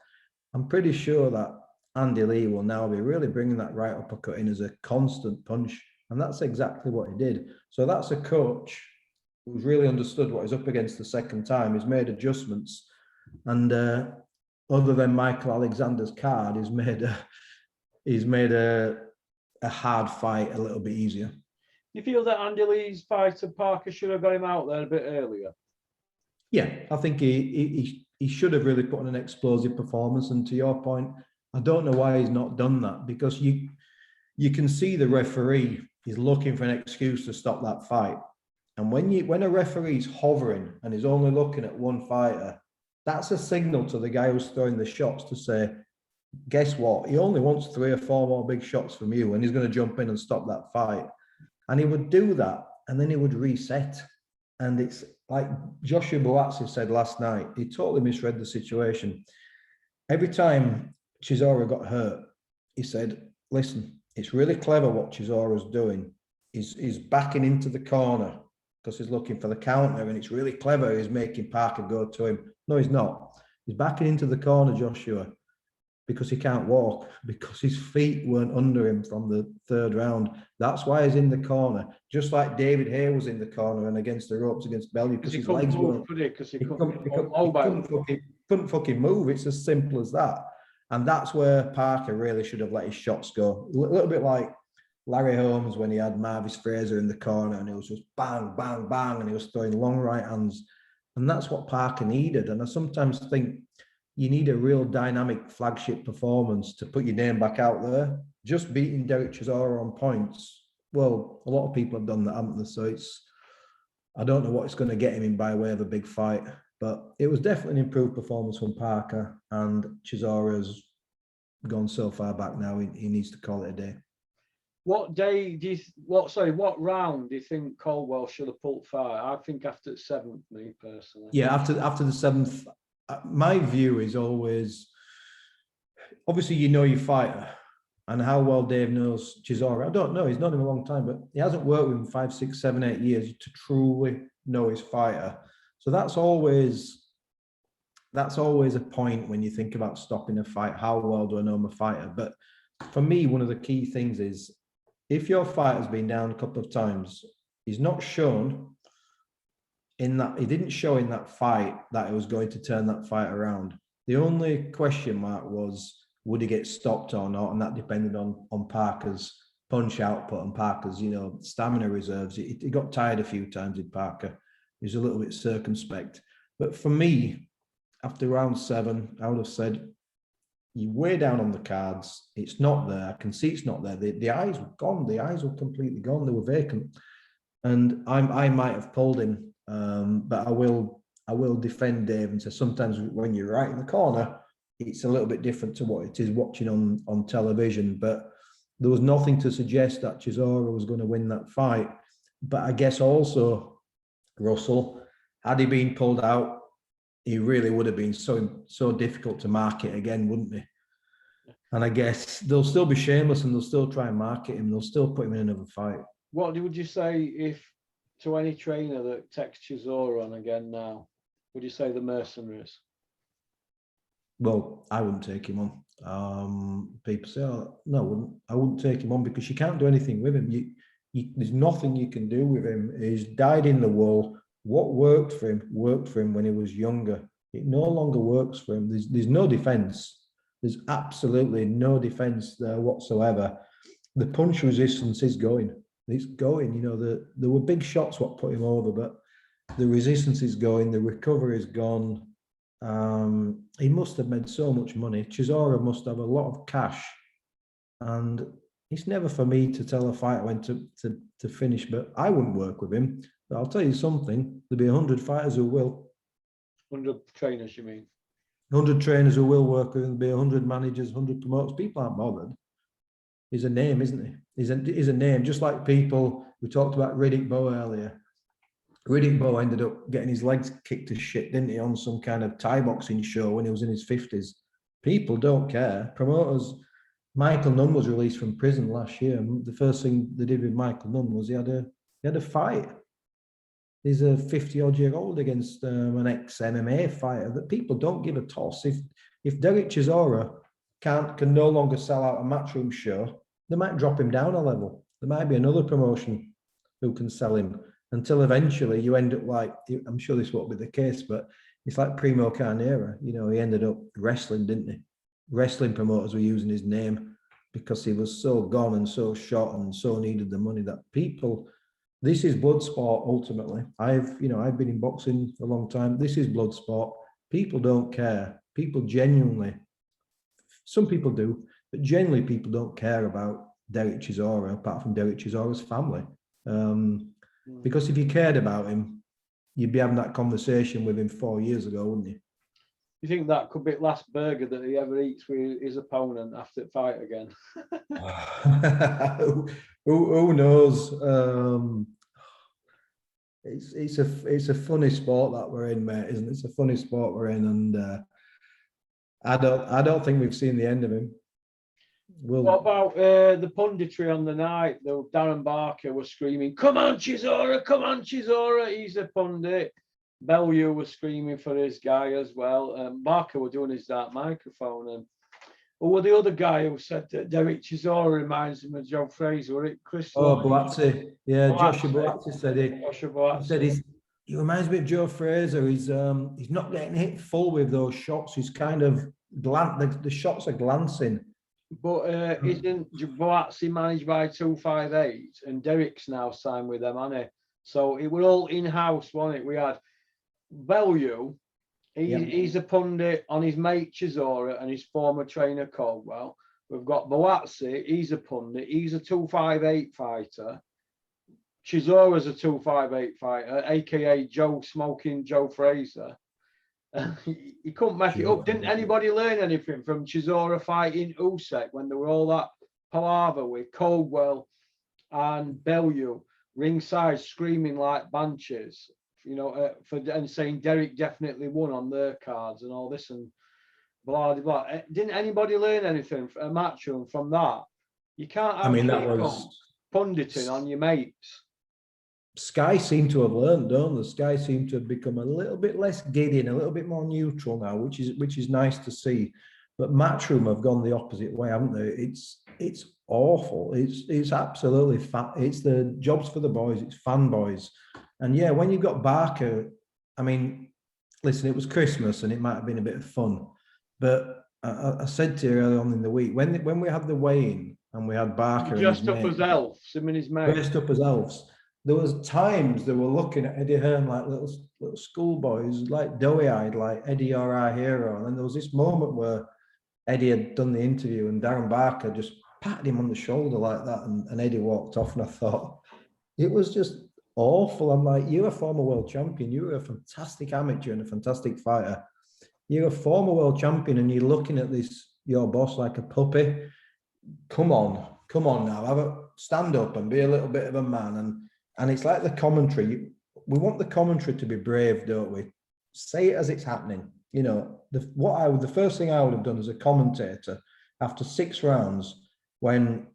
I'm pretty sure that Andy Lee will now be really bringing that right uppercut in as a constant punch. And that's exactly what he did. So that's a coach who's really understood what he's up against the second time. He's made adjustments, and other than Michael Alexander's card, he's made a hard fight a little bit easier. You feel that Andy Lee's fighter Parker should have got him out there a bit earlier? Yeah, I think he should have really put on an explosive performance. And to your point, I don't know why he's not done that, because you can see the referee is looking for an excuse to stop that fight. And when a referee's hovering and is only looking at one fighter, that's a signal to the guy who's throwing the shots to say, guess what? He only wants 3 or 4 more big shots from you, and he's going to jump in and stop that fight. And he would do that, and then he would reset. And it's like Joshua Buatsi said last night, he totally misread the situation. Every time Chisora got hurt, he said, listen, it's really clever what Chisora's doing. He's backing into the corner because he's looking for the counter, and it's really clever. He's making Parker go to him. No, he's not. He's backing into the corner, Joshua, because he can't walk, because his feet weren't under him from the 3rd round. That's why he's in the corner, just like David Hay was in the corner and against the ropes against Bellew, because his legs weren't. He couldn't fucking move. It's as simple as that. And that's where Parker really should have let his shots go. A little bit like Larry Holmes when he had Marvis Fraser in the corner, and it was just bang, bang, bang, and he was throwing long right hands. And that's what Parker needed. And I sometimes think you need a real dynamic flagship performance to put your name back out there. Just beating Derek Chisora on points, well, a lot of people have done that, haven't they? So I don't know what it's going to get him in by way of a big fight, but it was definitely an improved performance from Parker, and Chisora's gone so far back now, he needs to call it a day. What round do you think Caldwell should have pulled fight? I think after the 7th, me personally. Yeah, after the 7th, my view is always, obviously you know your fighter, and how well Dave knows Chisora. I don't know, he's known him a long time, but he hasn't worked with him 5, 6, 7, 8 years to truly know his fighter. So that's always a point when you think about stopping a fight. How well do I know my fighter? But for me, one of the key things is, if your fighter's been down a couple of times, he's not shown in that, he didn't show in that fight that he was going to turn that fight around. The only question mark was, would he get stopped or not? And that depended on Parker's punch output and Parker's, stamina reserves. He got tired a few times with Parker. He was a little bit circumspect. But for me, after round 7, I would have said, you're way down on the cards. It's not there. I can see it's not there. The eyes were gone. The eyes were completely gone. They were vacant. And I might have pulled him, but I will defend Dave and say sometimes when you're right in the corner, it's a little bit different to what it is watching on television. But there was nothing to suggest that Chisora was going to win that fight. But I guess also, Russell, had he been pulled out, he really would have been so difficult to market again, wouldn't he? And I guess they'll still be shameless and they'll still try and market him. They'll still put him in another fight. What would you say if to any trainer that takes Chisora on again now? Would you say the mercenaries? Well, I wouldn't take him on. People say, "Oh, no, I wouldn't take him on because you can't do anything with him. There's nothing you can do with him. He's dyed in the wool. What worked for him when he was younger. It no longer works for him. There's no defense. There's absolutely no defense there whatsoever. The punch resistance is going. It's going. You know, there were big shots what put him over, but the resistance is going. The recovery is gone. He must have made so much money. Chisora must have a lot of cash, and it's never for me to tell a fighter when to finish. But I wouldn't work with him. But I'll tell you something: there'll be 100 fighters who will. 100 trainers, you mean? 100 trainers who will work with him. There'll be 100 managers, 100 promoters. People aren't bothered. He's a name, isn't he? He's a name. Just like people, we talked about Riddick Bowe earlier. Riddick Bowe ended up getting his legs kicked to shit, didn't he, on some kind of Thai boxing show when he was in his 50s. People don't care. Promoters, Michael Nunn was released from prison last year. The first thing they did with Michael Nunn was he had a fight. He's a 50-odd-year-old against an ex-MMA fighter that people don't give a toss. If Derek Chisora can no longer sell out a matchroom show, they might drop him down a level. There might be another promotion who can sell him until eventually you end up like, I'm sure this won't be the case, but it's like Primo Carnera. You know, he ended up wrestling, didn't he? Wrestling promoters were using his name because he was so gone and so shot and so needed the money that people, this is blood sport ultimately. I've been in boxing a long time. This is blood sport. People don't care. People genuinely, some people do, but generally people don't care about Derek Chisora apart from Derek Chisora's family. Because if you cared about him, you'd be having that conversation with him 4 years ago, wouldn't you? You think that could be the last burger that he ever eats with his opponent after the fight again? who knows? It's a funny sport that we're in, mate, isn't it? It's a funny sport we're in, and I don't think we've seen the end of him. What about the punditry on the night? Darren Barker was screaming, "Come on, Chisora! Come on, Chisora!" He's a pundit. Bellew was screaming for his guy as well. Barker was doing his dark microphone. And who was the other guy who said that Derek Chisora reminds him of Joe Fraser? Was it Chris? Oh, Boazzi. Yeah, Joshua Boazzi said it. Joshua Boazzi. He said he reminds me of Joe Fraser. He's not getting hit full with those shots. He's kind of the shots are glancing. But isn't Boazzi managed by 258? And Derek's now signed with them, hasn't he? So it was all in-house, wasn't it? We had Bellew, he's a pundit on his mate Chisora and his former trainer Caldwell. We've got Boazzi, he's a pundit, he's a 258 fighter. Chisora's a 258 fighter, aka Joe Fraser. You couldn't make it up. Didn't anybody learn anything from Chisora fighting Usyk when there were all that palaver with Caldwell and Bellew ringside screaming like banshees, and saying Derek definitely won on their cards and all this and blah blah blah. Didn't anybody learn anything from a matchroom from that? You can't have that was punditing on your mates. Sky seem to have learned, don't they? Sky seem to have become a little bit less giddy and a little bit more neutral now, which is nice to see. But Matchroom have gone the opposite way, haven't they? It's awful. It's absolutely fat. It's the jobs for the boys. It's fanboys. And yeah, when you've got Barker, I mean, listen, it was Christmas and it might have been a bit of fun. But I said to you earlier on in the week, when we had the weigh-in and we had Barker dressed up as elves, him and his mate. Dressed up as elves. There was times they were looking at Eddie Hearn like little schoolboys, like doughy-eyed, like Eddie, you're our hero. And then there was this moment where Eddie had done the interview and Darren Barker just patted him on the shoulder like that, and Eddie walked off. And I thought, it was just awful. I'm like, you're a former world champion. You're a fantastic amateur and a fantastic fighter. You're a former world champion and you're looking at your boss like a puppy. Come on now, stand up and be a little bit of a man. And it's like the commentary. We want the commentary to be brave, don't we? Say it as it's happening. The first thing I would have done as a commentator after 6 rounds, when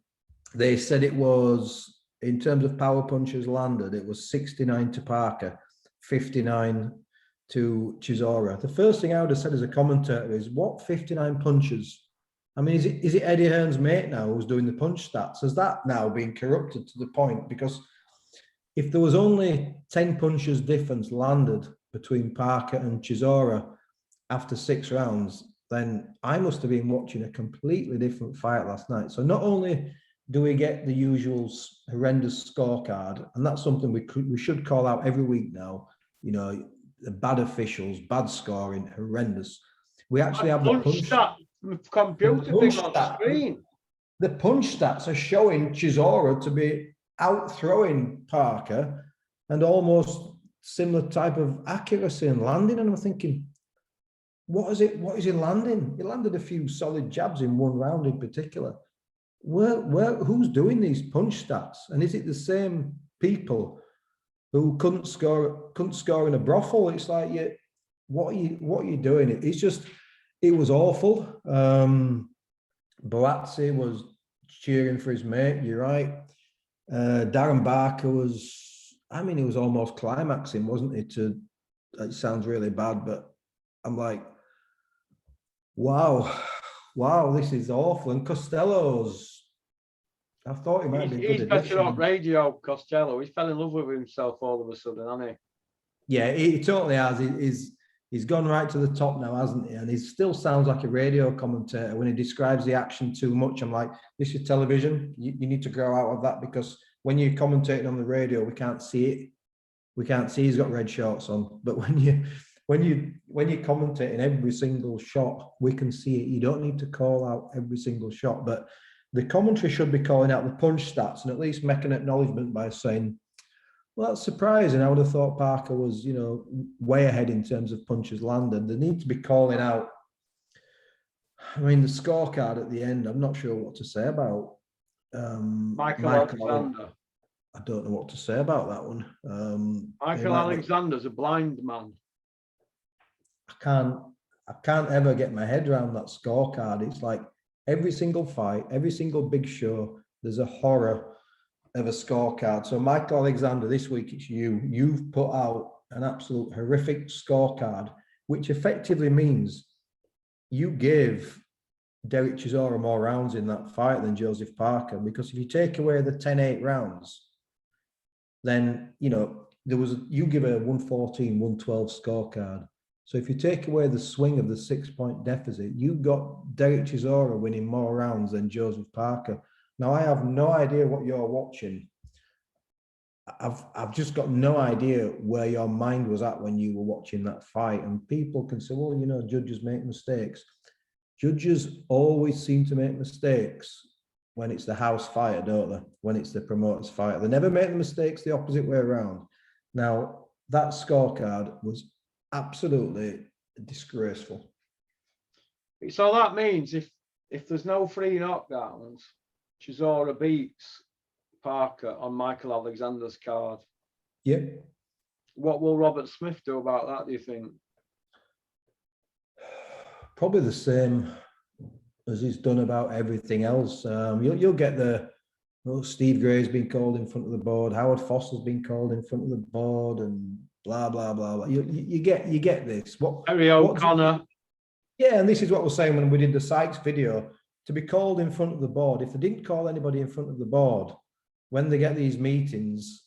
they said it was, in terms of power punches landed, it was 69 to Parker, 59 to Chisora, the first thing I would have said as a commentator is, what 59 punches? I mean, is it Eddie Hearn's mate now who's doing the punch stats? Has that now been corrupted to the point? Because if there was only 10 punches difference landed between Parker and Chisora after 6 rounds, then I must have been watching a completely different fight last night. So not only do we get the usual horrendous scorecard, and that's something we should call out every week now, you know, the bad officials, bad scoring, horrendous. We actually have the punch stat. Computer thing on the screen. The punch stats are showing Chisora to be out throwing Parker and almost similar type of accuracy and landing. And I'm thinking, what is he landing? He landed a few solid jabs in one round in particular. Who's doing these punch stats? And is it the same people who couldn't score in a brothel? It's like, what are you doing? It was awful. Boazzi was cheering for his mate. You're right. Darren Barker was, I mean, he was almost climaxing, wasn't he? It sounds really bad, but I'm like, wow, this is awful. And Costello's, I thought he might be a good addition. He's better on radio, Costello. He fell in love with himself all of a sudden, hasn't he? Yeah, he totally has. He's gone right to the top now, hasn't he? And he still sounds like a radio commentator. When he describes the action too much, I'm like, this is television. You need to grow out of that, because when you're commentating on the radio, we can't see it. We can't see he's got red shorts on. But when you're commentating every single shot, we can see it. You don't need to call out every single shot. But the commentary should be calling out the punch stats and at least make an acknowledgement by saying, well, that's surprising. I would have thought Parker was, way ahead in terms of punches landed. They need to be calling out. I mean, the scorecard at the end, I'm not sure what to say about. Michael Alexander. I don't know what to say about that one. Michael Alexander's a blind man. I can't ever get my head around that scorecard. It's like every single fight, every single big show, there's a horror of a scorecard. So Michael Alexander, this week it's you've put out an absolute horrific scorecard, which effectively means you gave Derek Chisora more rounds in that fight than Joseph Parker, because if you take away the 10-8 rounds, then you give a 114, 112 scorecard. So if you take away the swing of the 6-point deficit, you've got Derek Chisora winning more rounds than Joseph Parker. Now, I have no idea what you're watching. I've just got no idea where your mind was at when you were watching that fight. And people can say, well, judges make mistakes. Judges always seem to make mistakes when it's the house fighter, don't they? When it's the promoter's fighter. They never make the mistakes the opposite way around. Now, that scorecard was absolutely disgraceful. So that means if there's no 3 knockdowns, Chisora beats Parker on Michael Alexander's card. Yeah. What will Robert Smith do about that, do you think? Probably the same as he's done about everything else. You'll get Steve Gray's been called in front of the board, Howard Foster's been called in front of the board, and blah blah blah blah. You get this. Harry O'Connor. Yeah, and this is what we're saying when we did the Sykes video. To be called in front of the board, if they didn't call anybody in front of the board, when they get these meetings,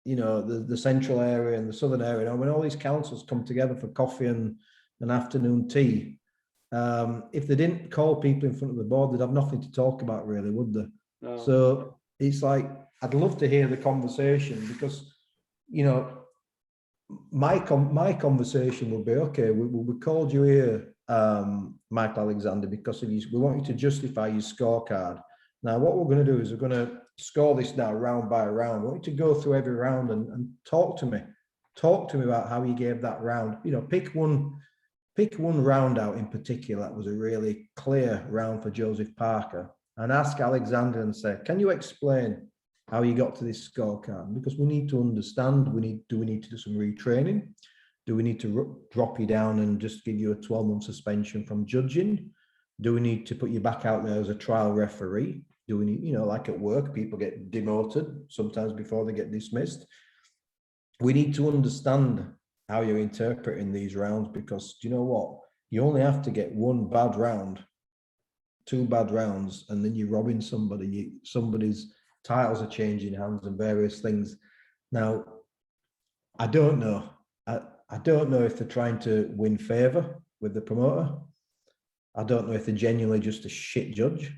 the central area and the southern area, when all these councils come together for coffee and an afternoon tea, if they didn't call people in front of the board, they'd have nothing to talk about, really, would they? No. So it's like, I'd love to hear the conversation, because, my conversation would be, okay, we called you here, Michael Alexander, because we want you to justify your scorecard. Now, what we're going to do is we're going to score this now round by round. I want you to go through every round and talk to me about how you gave that round. Pick one round out in particular that was a really clear round for Joseph Parker, and ask Alexander and say, can you explain how you got to this scorecard? Because we need to understand. Do we need to do some retraining? Do we need to drop you down and just give you a 12-month suspension from judging? Do we need to put you back out there as a trial referee? Do we need, like at work, people get demoted sometimes before they get dismissed. We need to understand how you're interpreting these rounds, because do you know what? You only have to get one bad round, two bad rounds, and then you're robbing somebody. Somebody's titles are changing hands and various things. Now, I don't know. I don't know if they're trying to win favor with the promoter. I don't know if they're genuinely just a shit judge.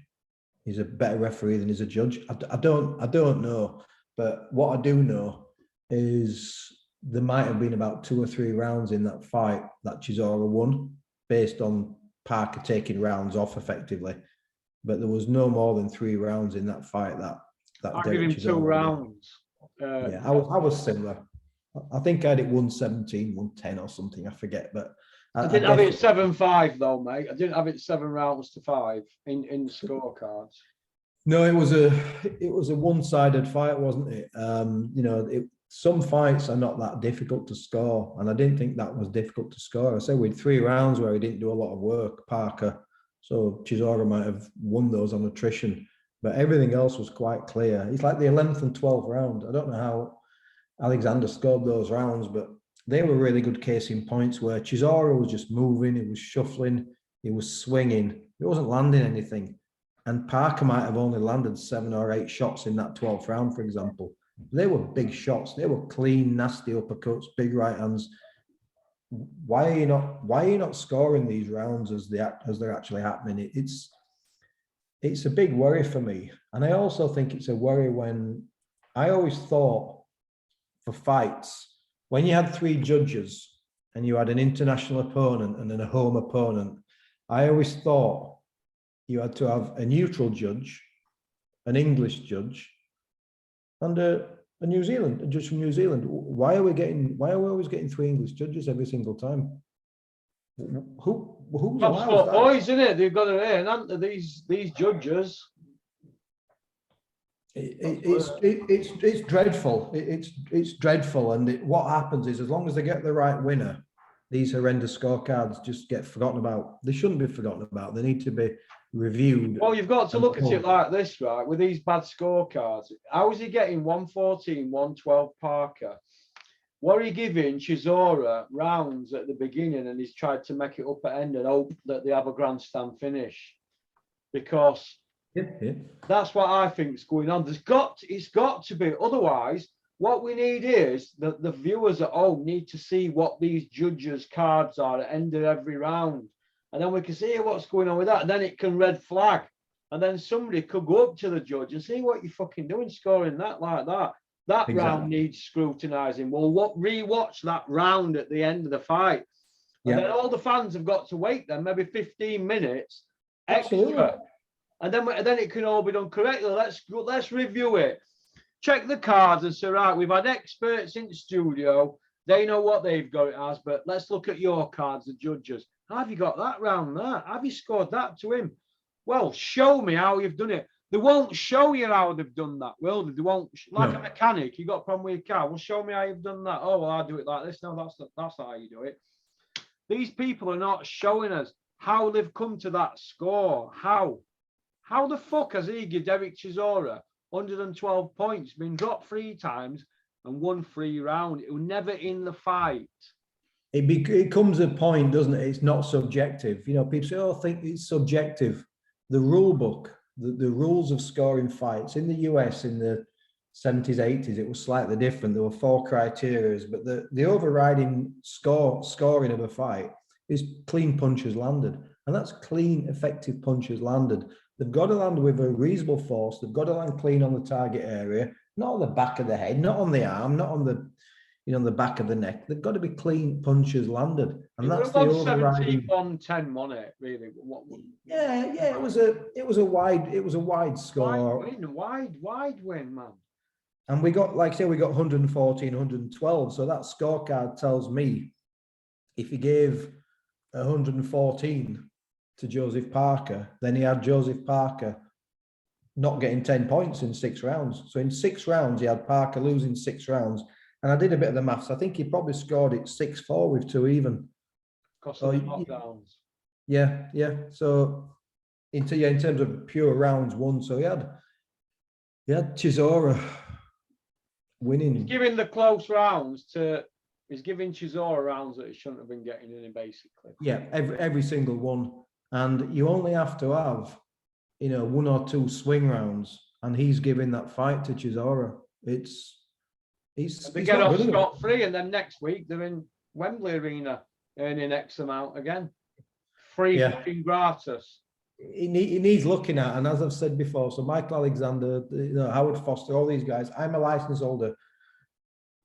He's a better referee than he's a judge. I don't know. But what I do know is there might have been about 2 or 3 rounds in that fight that Chisora won based on Parker taking rounds off effectively. But there was no more than 3 rounds in that fight that I give him 2 rounds. Yeah, I was similar. I think I had it 117, 110 or something. I forget, but I didn't have it 7-5 though, mate. I didn't have it 7 rounds to 5 in the scorecards. No, it was a one-sided fight, wasn't it? You know, some fights are not that difficult to score, and I didn't think that was difficult to score. I said we had 3 rounds where he didn't do a lot of work, Parker. So Chisora might have won those on attrition, but everything else was quite clear. It's like the 11th and 12th round. I don't know how Alexander scored those rounds, but they were really good case in points where Chisora was just moving, he was shuffling, he was swinging, he wasn't landing anything. And Parker might have only landed 7 or 8 shots in that 12th round, for example. They were big shots. They were clean, nasty uppercuts, big right hands. Why are you not scoring these rounds as they're actually happening? It's a big worry for me. And I also think it's a worry when I always thought for fights, when you had 3 judges and you had an international opponent and then a home opponent, I always thought you had to have a neutral judge, an English judge, and a judge from New Zealand. Why are we always getting 3 English judges every single time? Who's allowed that? Boys, isn't it? They've got to earn, haven't they, these judges? It's dreadful. It's dreadful. And what happens is, as long as they get the right winner, these horrendous scorecards just get forgotten about. They shouldn't be forgotten about. They need to be reviewed. Well, you've got to look at it like this, right? With these bad scorecards, how is he getting 114, 112 Parker? What are you giving Chisora rounds at the beginning, and he's tried to make it up at end and hope that they have a grandstand finish? Because that's what I think is going on. It's got to be. Otherwise, what we need is that the viewers at home need to see what these judges' cards are at the end of every round. And then we can see what's going on with that. And then it can red flag. And then somebody could go up to the judge and see what you're fucking doing, scoring that like that. That exactly. Round needs scrutinising. Well, rewatch that round at the end of the fight. And then all the fans have got to wait then maybe 15 minutes extra. Absolutely. And then it can all be done correctly. Let's review it. Check the cards and say, right, we've had experts in the studio. They know what they've got it as, but let's look at your cards, the judges. Have you got that round there? Have you scored that to him? Well, show me how you've done it. They won't show you how they've done that, will they? They won't. Like a mechanic, you got a problem with your car. Well, show me how you've done that. Oh, well, I do it like this. No, that's not how you do it. These people are not showing us how they've come to that score. How the fuck has he given Derek Chisora 112 points, been dropped 3 times and won 3 rounds? It was never in the fight. It comes a point, doesn't it? It's not subjective. You know, people say, "Oh, I think it's subjective." The rule book, the rules of scoring fights in the US in the 70s, 80s, it was slightly different. There were 4 criteria, but the overriding scoring of a fight is clean punches landed, and that's clean, effective punches landed. They've got to land with a reasonable force. They've got to land clean on the target area, not on the back of the head, not on the arm, not on the the back of the neck. They've got to be clean punches landed, and that's the overriding. 17-1-10, wasn't it? Really? Yeah. It was a wide score. Wide win, man. And we got, like I say, we got 114, 112. So that scorecard tells me if he gave 114 to Joseph Parker, then he had Joseph Parker not getting 10 points in 6 rounds. So in 6 rounds, he had Parker losing 6 rounds. And I did a bit of the maths. I think he probably scored it 6-4 with 2 even. Because of the knockdowns. Yeah. So in terms of pure rounds won, so he had Chisora winning. He's giving the close rounds to He's giving Chisora rounds that he shouldn't have been getting in, basically. Yeah, every single one. And you only have to have, you know, 1 or 2 swing rounds, and he's giving that fight to Chisora. It's they get off scot-free, and then next week they're in Wembley Arena earning X amount again. Free fucking gratis. He needs looking at, and as I've said before, so Michael Alexander, you know, Howard Foster, all these guys, I'm a license holder.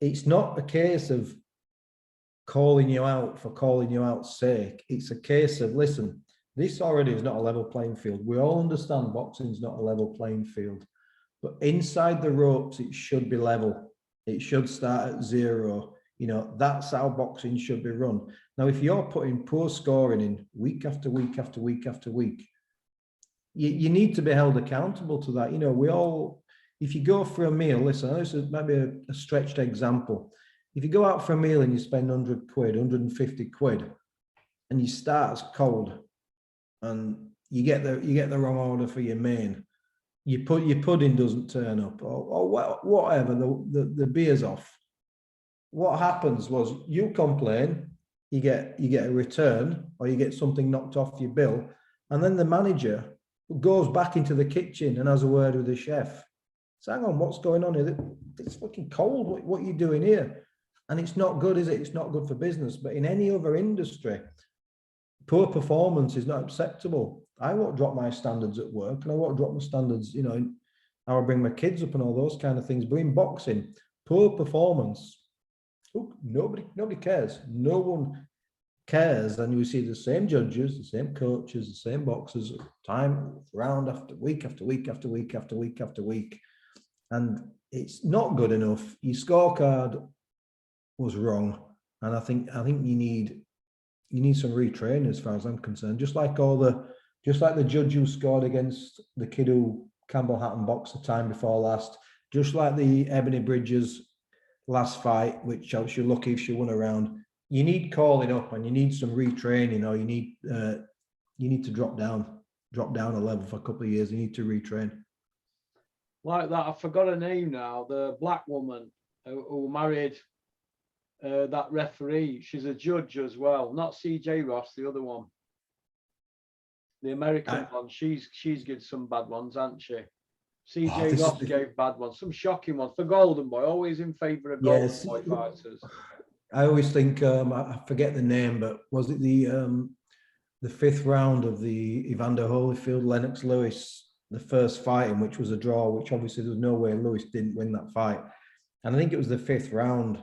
It's not a case of calling you out for calling you out's sake. It's a case of, listen, this already is not a level playing field. We all understand boxing's not a level playing field, but inside the ropes, it should be level. It should start at 0. You know, that's how boxing should be run. Now, if you're putting poor scoring in week after week after week after week, you need to be held accountable to that. You know, we all, if you go for a meal, listen, this is maybe a stretched example. If you go out for a meal and you spend 100 quid, 150 quid, and you start as cold, and you get the wrong order for your main, your pudding doesn't turn up, or whatever, the beer's off. What happens was you complain, you get a return, or you get something knocked off your bill, and then the manager goes back into the kitchen and has a word with the chef. So hang on, what's going on here? It's fucking cold. What are you doing here? And it's not good, is it? It's not good for business. But in any other industry, poor performance is not acceptable. I won't drop my standards at work, and I won't drop my standards, you know, in how I bring my kids up and all those kind of things. But in boxing, poor performance, nobody cares. No one cares. And you see the same judges, the same coaches, the same boxers, time round after week after week after week after week after week. And it's not good enough. Your scorecard was wrong, and I think you need some retraining as far as I'm concerned. Just like the judge who scored against the kid who Campbell Hatton boxed the time before last, just like the Ebony Bridges last fight, which I was lucky if she won a round. You need calling up, and you need some retraining, or you need to drop down a level for a couple of years. You need to retrain. Like that, I forgot her name now. The black woman who married that referee. She's a judge as well. Not CJ Ross, the other one, the American one. She's given some bad ones, hasn't she? CJ Ross gave bad ones, some shocking ones for Golden Boy. Always in favour of Golden Boy fighters. I always think I forget the name, but was it the 5th round of the Evander Holyfield Lennox Lewis, the first fight in which was a draw, which obviously there was no way Lewis didn't win that fight, and I think it was the 5th round.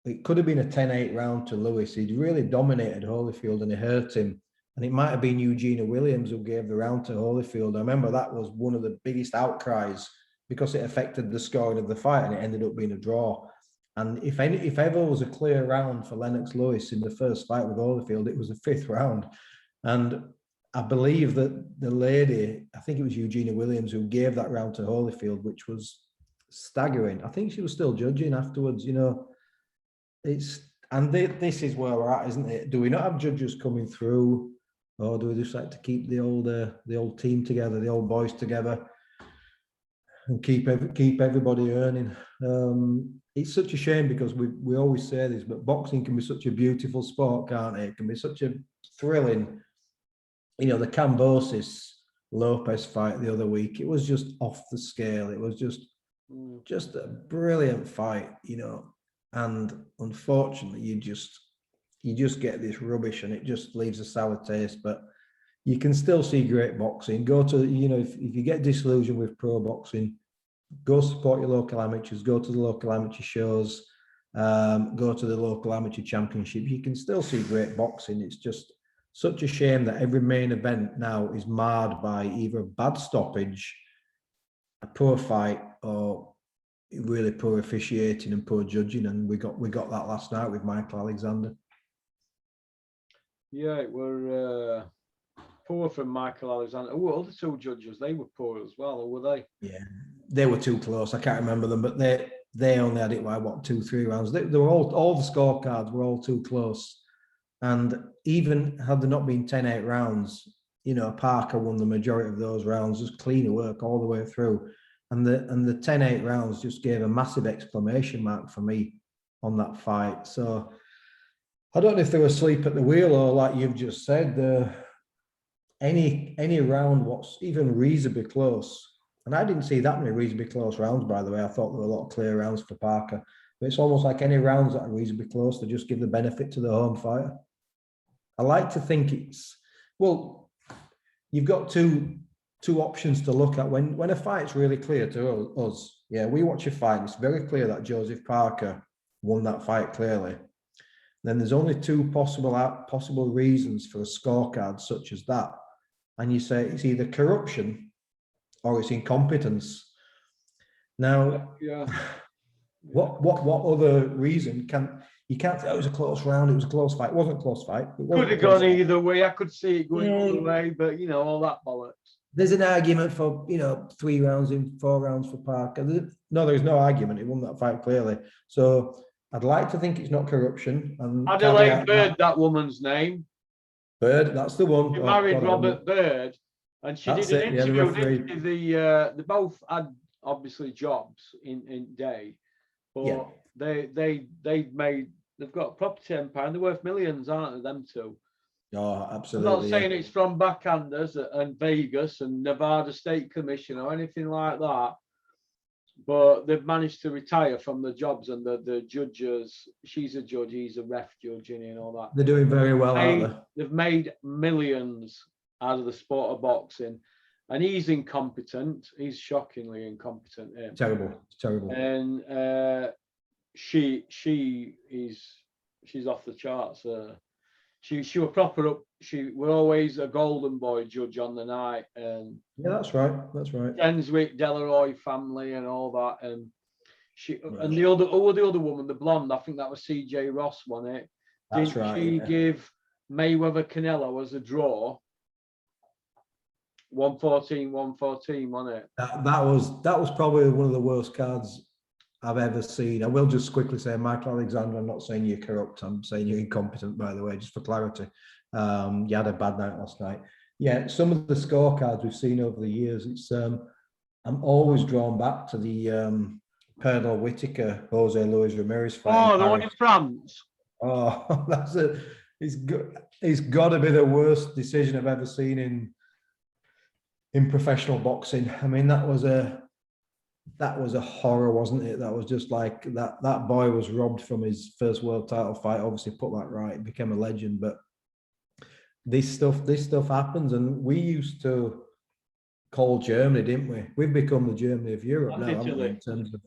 It could have been a 10-8 round to Lewis. He'd really dominated Holyfield and it hurt him. And it might have been Eugenia Williams who gave the round to Holyfield. I remember that was one of the biggest outcries because it affected the scoring of the fight, and it ended up being a draw. And if ever was a clear round for Lennox Lewis in the first fight with Holyfield, it was the 5th round. And I believe that the lady, I think it was Eugenia Williams, who gave that round to Holyfield, which was staggering. I think she was still judging afterwards, you know. This is where we're at, isn't it? Do we not have judges coming through, or do we just like to keep the old team together, the old boys together, and keep everybody earning? It's such a shame, because we always say this, but boxing can be such a beautiful sport, can't it? It can be such a thrilling. You know, the Cambosis Lopez fight the other week, it was just off the scale. It was just a brilliant fight, you know. And unfortunately, you just get this rubbish, and it just leaves a sour taste. But you can still see great boxing. Go to, you know, if you get disillusioned with pro boxing, go support your local amateurs. Go to the local amateur shows. Go to the local amateur championship. You can still see great boxing. It's just such a shame that every main event now is marred by either a bad stoppage, a poor fight, or really poor officiating and poor judging, and we got that last night with Michael Alexander. Yeah, it were poor from Michael Alexander. Oh, other 2 judges, they were poor as well, or were they? Yeah, they were too close. I can't remember them, but they only had it by 2-3 rounds. They were all the scorecards were all too close, and even had there not been 10-8 rounds, you know, Parker won the majority of those rounds, just cleaner work all the way through. And the 10-8 rounds just gave a massive exclamation mark for me. on that fight. So I don't know if they were asleep at the wheel or, like you've just said, any round what's even reasonably close. And I didn't see that many reasonably close rounds, by the way. I thought there were a lot of clear rounds for Parker. But it's almost like any rounds that are reasonably close, they just give the benefit to the home fighter. I like to think it's, well, you've got two options to look at when a fight's really clear to us. Yeah, we watch a fight, it's very clear that Joseph Parker won that fight clearly. Then there's only two possible reasons for a scorecard such as that. And you say it's either corruption or it's incompetence. Now, what other reason you can't say, oh, it was a close round, it was a close fight. It wasn't a close fight. Could have gone either way. I could see it going either way, but you know, all that bollocks. There's an argument for, 3 rounds in 4 rounds for Parker. No, there's no argument. He won that fight clearly. So I'd like to think it's not corruption. And Adelaide Bird, that woman's name. Bird, that's the one. She married Robert Bird, and she did an interview. They both had obviously jobs in day, but they've got a property empire and they're worth millions, aren't they? Them two. Oh, absolutely. I'm not saying it's from backhanders and Vegas and Nevada State Commission or anything like that, but they've managed to retire from the jobs, and the judges, she's a judge, he's a ref judge, and all that. They're doing very well, aren't they? They've made millions out of the sport of boxing, and he's incompetent. He's shockingly incompetent. Terrible, terrible. And she's off the charts. She were proper up. She were always a golden boy judge on the night, and yeah, that's right. That's right. Denswick, Delaroy family, and all that. And and the other woman, the blonde, I think that was CJ Ross, wasn't it? That's right. She give Mayweather Canelo as a draw? 114, wasn't it? That was probably one of the worst cards I've ever seen. I will just quickly say, Michael Alexander, I'm not saying you're corrupt. I'm saying you're incompetent, by the way, just for clarity. You had a bad night last night. Yeah, some of the scorecards we've seen over the years, it's I'm always drawn back to the Pernell Whitaker, Jose Luis Ramirez fight. Oh, the one in France. Oh, it's got to be the worst decision I've ever seen in professional boxing. I mean, that was a horror, wasn't it? That was just like that boy was robbed from his first world title fight. Obviously put that right, became a legend. But this stuff happens, and we used to call Germany, didn't we? We've become the Germany of Europe now, haven't we, in terms of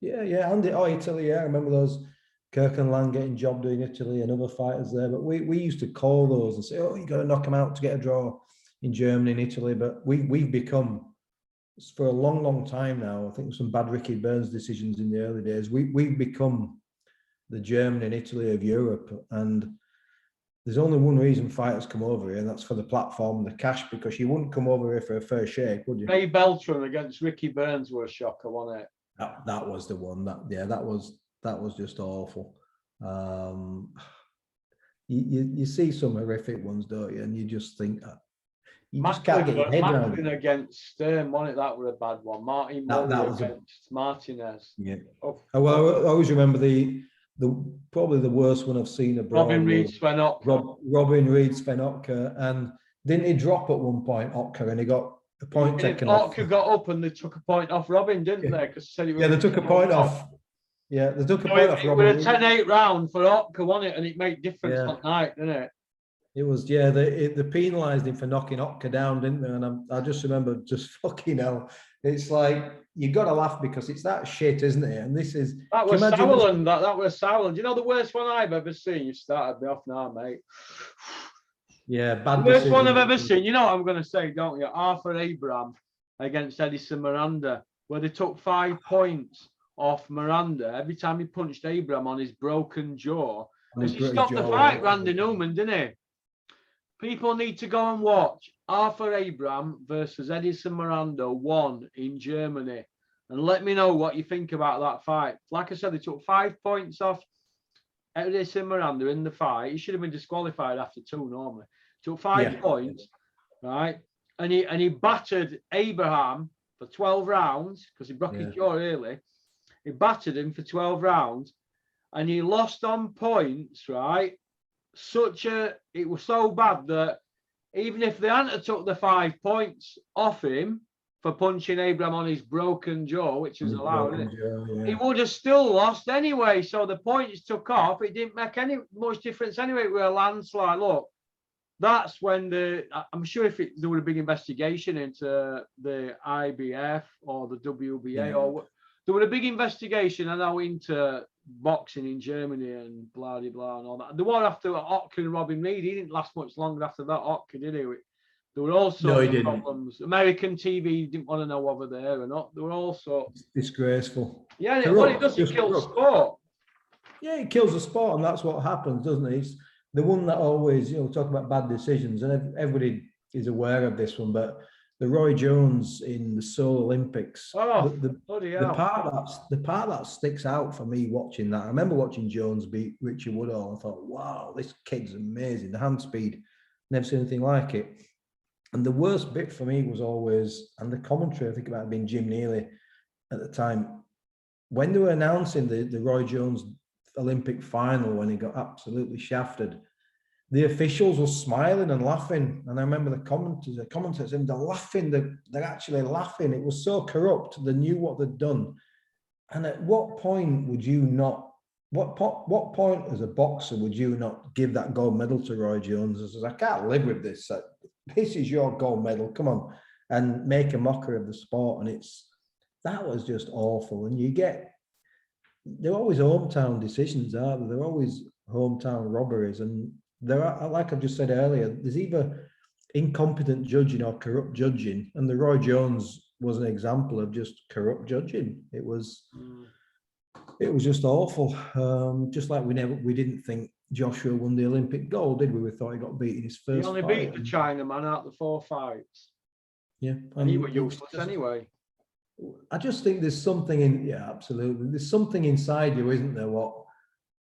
Italy. Yeah, I remember those Kirk and Lang getting jobbed in Italy and other fighters there. But we used to call those and say, oh, you got to knock them out to get a draw in Germany and Italy. But we've become, for a long time now, I think some bad Ricky Burns decisions in the early days, we've become the Germany and Italy of Europe. And there's only one reason fighters come over here, and that's for the platform and the cash, because you wouldn't come over here for a fair shake, would you? Ray Beltran against Ricky Burns were a shocker, wasn't it? That was the one. That was just awful. You see some horrific ones, don't you? And you just think you just can't get your head around it. Against Stern, wasn't it? That were a bad one. Martin against Martinez. Yeah. Oh, well, I always remember the probably the worst one I've seen abroad. Robin Reed, Sven Otka. Robin Reed, Sven Otka, and didn't he drop at one point, Otka, and he got a point taken off? Otka got up and they took a point off Robin, didn't they? Because said they took a point off. Yeah, they took a point off Robin. It was a 10-8 round for Otka, wasn't it? And it made difference that night, didn't it? It was, they penalised him for knocking Otka down, didn't they? And I just remember, just fucking hell. It's like, you got to laugh because it's that shit, isn't it? And this is... That was Sauerland. That was Sauerland. You know, the worst one I've ever seen? You started me off now, mate. Yeah, bad the worst one I've ever seen. You know what I'm going to say, don't you? Arthur Abraham against Edison Miranda, where they took 5 points off Miranda every time he punched Abraham on his broken jaw. Because he stopped the fight, Randy Newman, didn't he? People need to go and watch Arthur Abraham versus Edison Miranda 1 in Germany, and let me know what you think about that fight. Like I said, they took 5 points off Edison Miranda in the fight. He should have been disqualified after 2 normally. Took 5 points, right? And he battered Abraham for 12 rounds because he broke his jaw early. He battered him for 12 rounds, and he lost on points, right? It was so bad that even if they hadn't took the 5 points off him for punching Abraham on his broken jaw, which is allowed, he would have still lost anyway. So the points took off. It didn't make any much difference anyway. It was a landslide. Look, that's when I'm sure if there were a big investigation into the IBF or the WBA, or there were a big investigation, I know, into boxing in Germany and blah blah blah and all that. The one after Otker and Robin Reed, he didn't last much longer after that. Otker, did he? There were also problems. American TV didn't want to know over there or not. There were also disgraceful. Yeah, what it does, it kills sport. Yeah, it kills the sport, and that's what happens, doesn't it? It's the one that always, talk about bad decisions, and everybody is aware of this one, but the Roy Jones in the Seoul Olympics, the part that sticks out for me watching that. I remember watching Jones beat Richie Woodall and thought, wow, this kid's amazing. The hand speed, never seen anything like it. And the worst bit for me was always, and the commentary, I think about it being Jim Neely at the time, when they were announcing the Roy Jones Olympic final, when he got absolutely shafted, the officials were smiling and laughing. And I remember the commentators, and they're laughing, they're actually laughing. It was so corrupt. They knew what they'd done. And at what point would you not, what point as a boxer would you not give that gold medal to Roy Jones? I says, I can't live with this. This is your gold medal, come on, and make a mockery of the sport. And that was just awful. And they're always hometown decisions, aren't they? They're always hometown robberies. And there are, like I just said earlier, there's either incompetent judging or corrupt judging. And the Roy Jones was an example of just corrupt judging. It was just awful. Just like we didn't think Joshua won the Olympic gold, did we? We thought he got beat in his first fight. He only beat the Chinaman out of the 4 fights. Yeah. And he was useless anyway. I just think there's something absolutely. There's something inside you, isn't there? What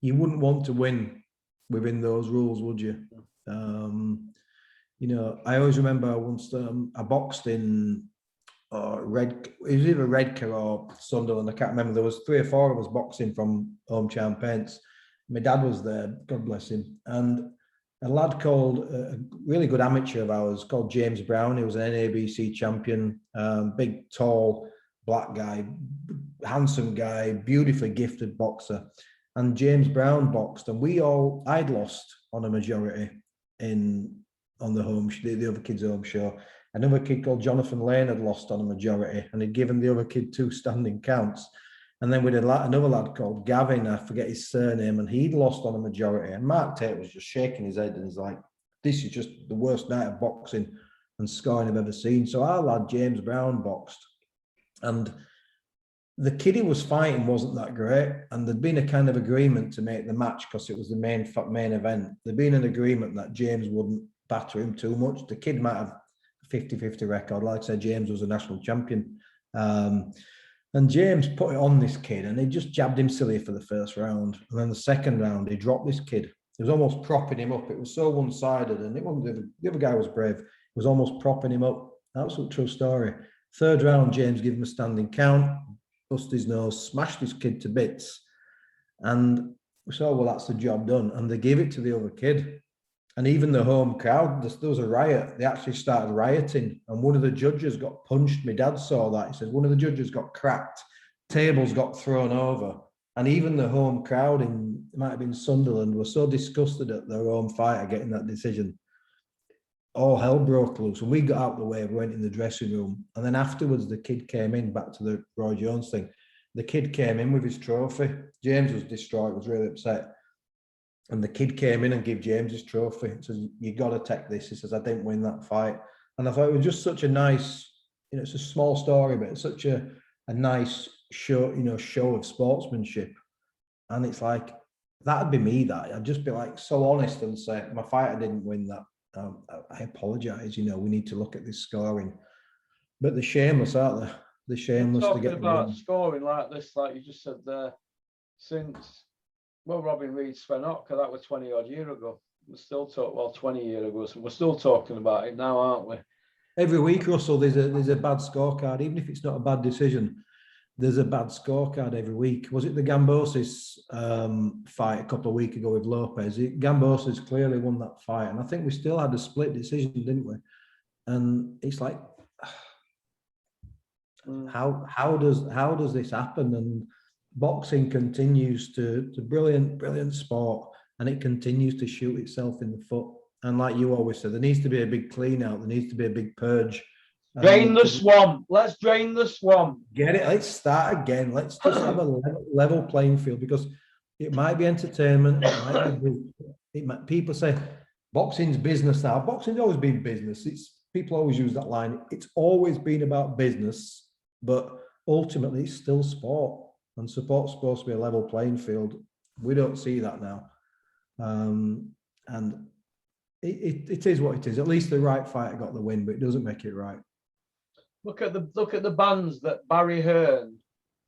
you wouldn't want to win within those rules, would you? I always remember once I boxed in it was either Redcar or Sunderland. I can't remember. There was 3 or 4 of us boxing from home champagnes. My dad was there, God bless him, and a lad called a really good amateur of ours called James Brown. He was an NABC champion, big, tall, black guy, handsome guy, beautifully gifted boxer. And James Brown boxed, and I'd lost on a majority on the other kid's home show. Another kid called Jonathan Lane had lost on a majority, and he'd given the other kid 2 standing counts. And then we had another lad called Gavin, I forget his surname, and he'd lost on a majority. And Mark Tate was just shaking his head and he's like, this is just the worst night of boxing and scoring I've ever seen. So our lad James Brown boxed, and the kid he was fighting wasn't that great. And there'd been a kind of agreement to make the match because it was the main event. There'd been an agreement that James wouldn't batter him too much. The kid might have a 50-50 record. Like I said, James was a national champion. And James put it on this kid, and he just jabbed him silly for the first round. And then the second round, he dropped this kid. He was almost propping him up. It was so one-sided, and the other guy was brave. He was almost propping him up. Absolute true story. Third round, James gave him a standing count, bust his nose, smashed this kid to bits. And we saw, well, that's the job done. And they gave it to the other kid. And even the home crowd, there was a riot. They actually started rioting. And one of the judges got punched. My dad saw that. He said, one of the judges got cracked. Tables got thrown over. And even the home crowd it might have been Sunderland, were so disgusted at their own fighter getting that decision. All hell broke loose. And we got out of the way. We went in the dressing room. And then afterwards, the kid came in, back to the Roy Jones thing. The kid came in with his trophy. James was distraught, was really upset. And the kid came in and gave James his trophy. He says, you got to take this. He says, I didn't win that fight. And I thought it was just such a nice, it's a small story, but it's such a nice show, show of sportsmanship. And it's like, that'd be me, that. I'd just be like so honest and say, my fighter didn't win that. I apologize, we need to look at this scoring. But the shameless, aren't they? The shameless to get about scoring like this, like you just said there, since... Well, Robin Reed, Sven Otka, that was 20 odd years ago. We're still 20 years ago, so we're still talking about it now, aren't we? Every week, Russell, there's a bad scorecard, even if it's not a bad decision. there's a bad scorecard every week. Was it the Gambosis fight a couple of weeks ago with Lopez? Gambosis clearly won that fight, and I think we still had a split decision, didn't we? And it's like, how does this happen? And boxing continues to brilliant sport, and it continues to shoot itself in the foot. And like you always said, there needs to be a big clean out. There needs to be a big purge. Drain the swamp. Let's drain the swamp. Get it? Let's start again. Let's just have a level playing field, because it might be entertainment. People say boxing's business now. Boxing's always been business. People always use that line. It's always been about business, but ultimately it's still sport, and support's supposed to be a level playing field. We don't see that now, and it is what it is. At least the right fighter got the win, but it doesn't make it right. Look at the bans that Barry Hearn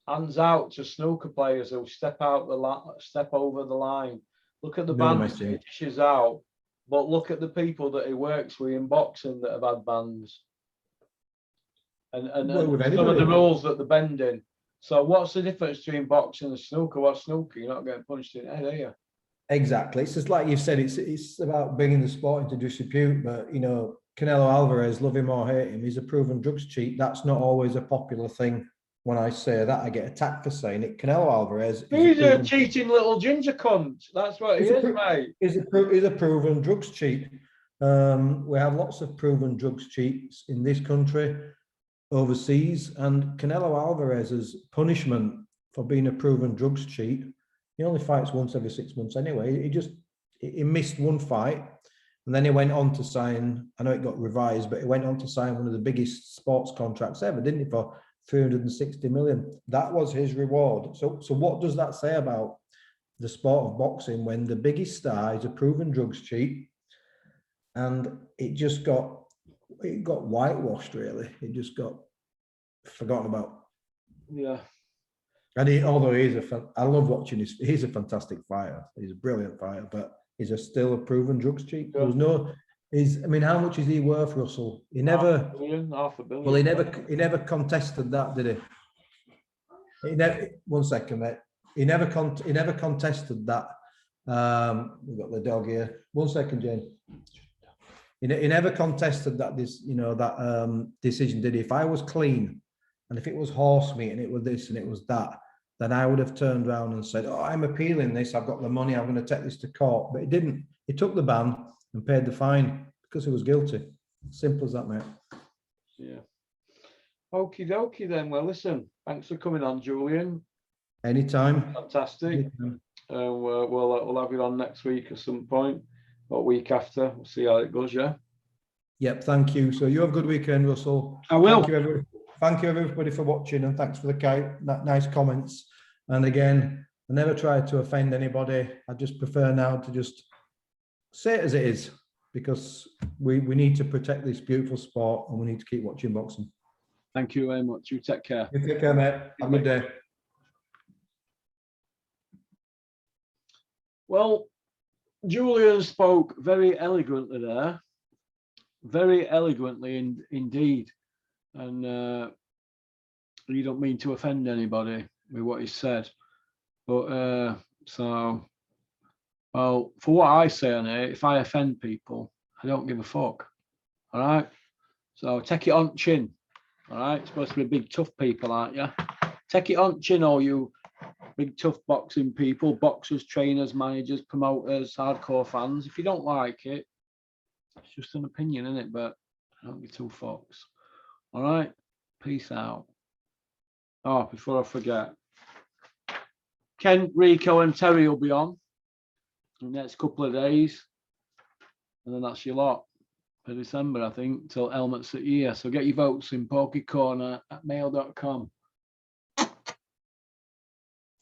hands out to snooker players who step over the line. Look at the bans he dishes out, but look at the people that he works with in boxing that have had bans, and some of the rules that they're bending. So what's the difference between boxing and snooker? What's snooker? You're not getting punched in the head, are you? Exactly. It's just like you've said. It's about bringing the sport into disrepute, but you know, Canelo Alvarez, love him or hate him, he's a proven drugs cheat. That's not always a popular thing. When I say that, I get attacked for saying it. Canelo Alvarez, he's a cheating little ginger cunt. That's what he is, mate. He's a proven drugs cheat. We have lots of proven drugs cheats in this country, overseas, and Canelo Alvarez's punishment for being a proven drugs cheat, he only fights once every 6 months anyway. He missed one fight. And then he went on to sign, I know it got revised, but he went on to sign one of the biggest sports contracts ever, didn't he, for 360 million. That was his reward. So what does that say about the sport of boxing when the biggest star is a proven drugs cheat, and it got whitewashed, really. It just got forgotten about. Yeah. And although I love watching he's a fantastic fighter. He's a brilliant fighter, but he's still a proven drugs cheat. Yeah. How much is he worth, Russell? He never. Half a billion. Well, he never contested that, did he? One second, mate. He never contested that. We've got the dog here. 1 second, Jane. He never contested that decision, did he? If I was clean, and if it was horse meat, and it was this and it was that, then I would have turned around and said, "Oh, I'm appealing this. I've got the money. I'm going to take this to court." But he didn't. He took the ban and paid the fine because he was guilty. Simple as that, mate. Yeah. Okie dokie then. Well, listen, thanks for coming on, Julian. Anytime. Fantastic. Anytime. We'll have you on next week at some point, or week after. We'll see how it goes, yeah? Yep, thank you. So you have a good weekend, Russell. I will. Thank you, everybody, for watching, and thanks for the nice comments. And again, I never try to offend anybody. I just prefer now to just say it as it is, because we need to protect this beautiful sport, and we need to keep watching boxing. Thank you very much. You take care. You take care, mate. Have a good day. Well, Julian spoke very eloquently there. Very eloquently indeed. And you don't mean to offend anybody with what he said. But well, for what I say on it, if I offend people, I don't give a fuck. All right? So take it on chin. All right? You're supposed to be big, tough people, aren't you? Take it on chin, all you big, tough boxing people, boxers, trainers, managers, promoters, hardcore fans. If you don't like it, it's just an opinion, isn't it? But don't be too fucks. All right? Peace out. Oh, before I forget, Ken, Rico, and Terry will be on in the next couple of days. And then that's your lot for December, I think, till helmets at year. So get your votes in porkycorner@mail.com.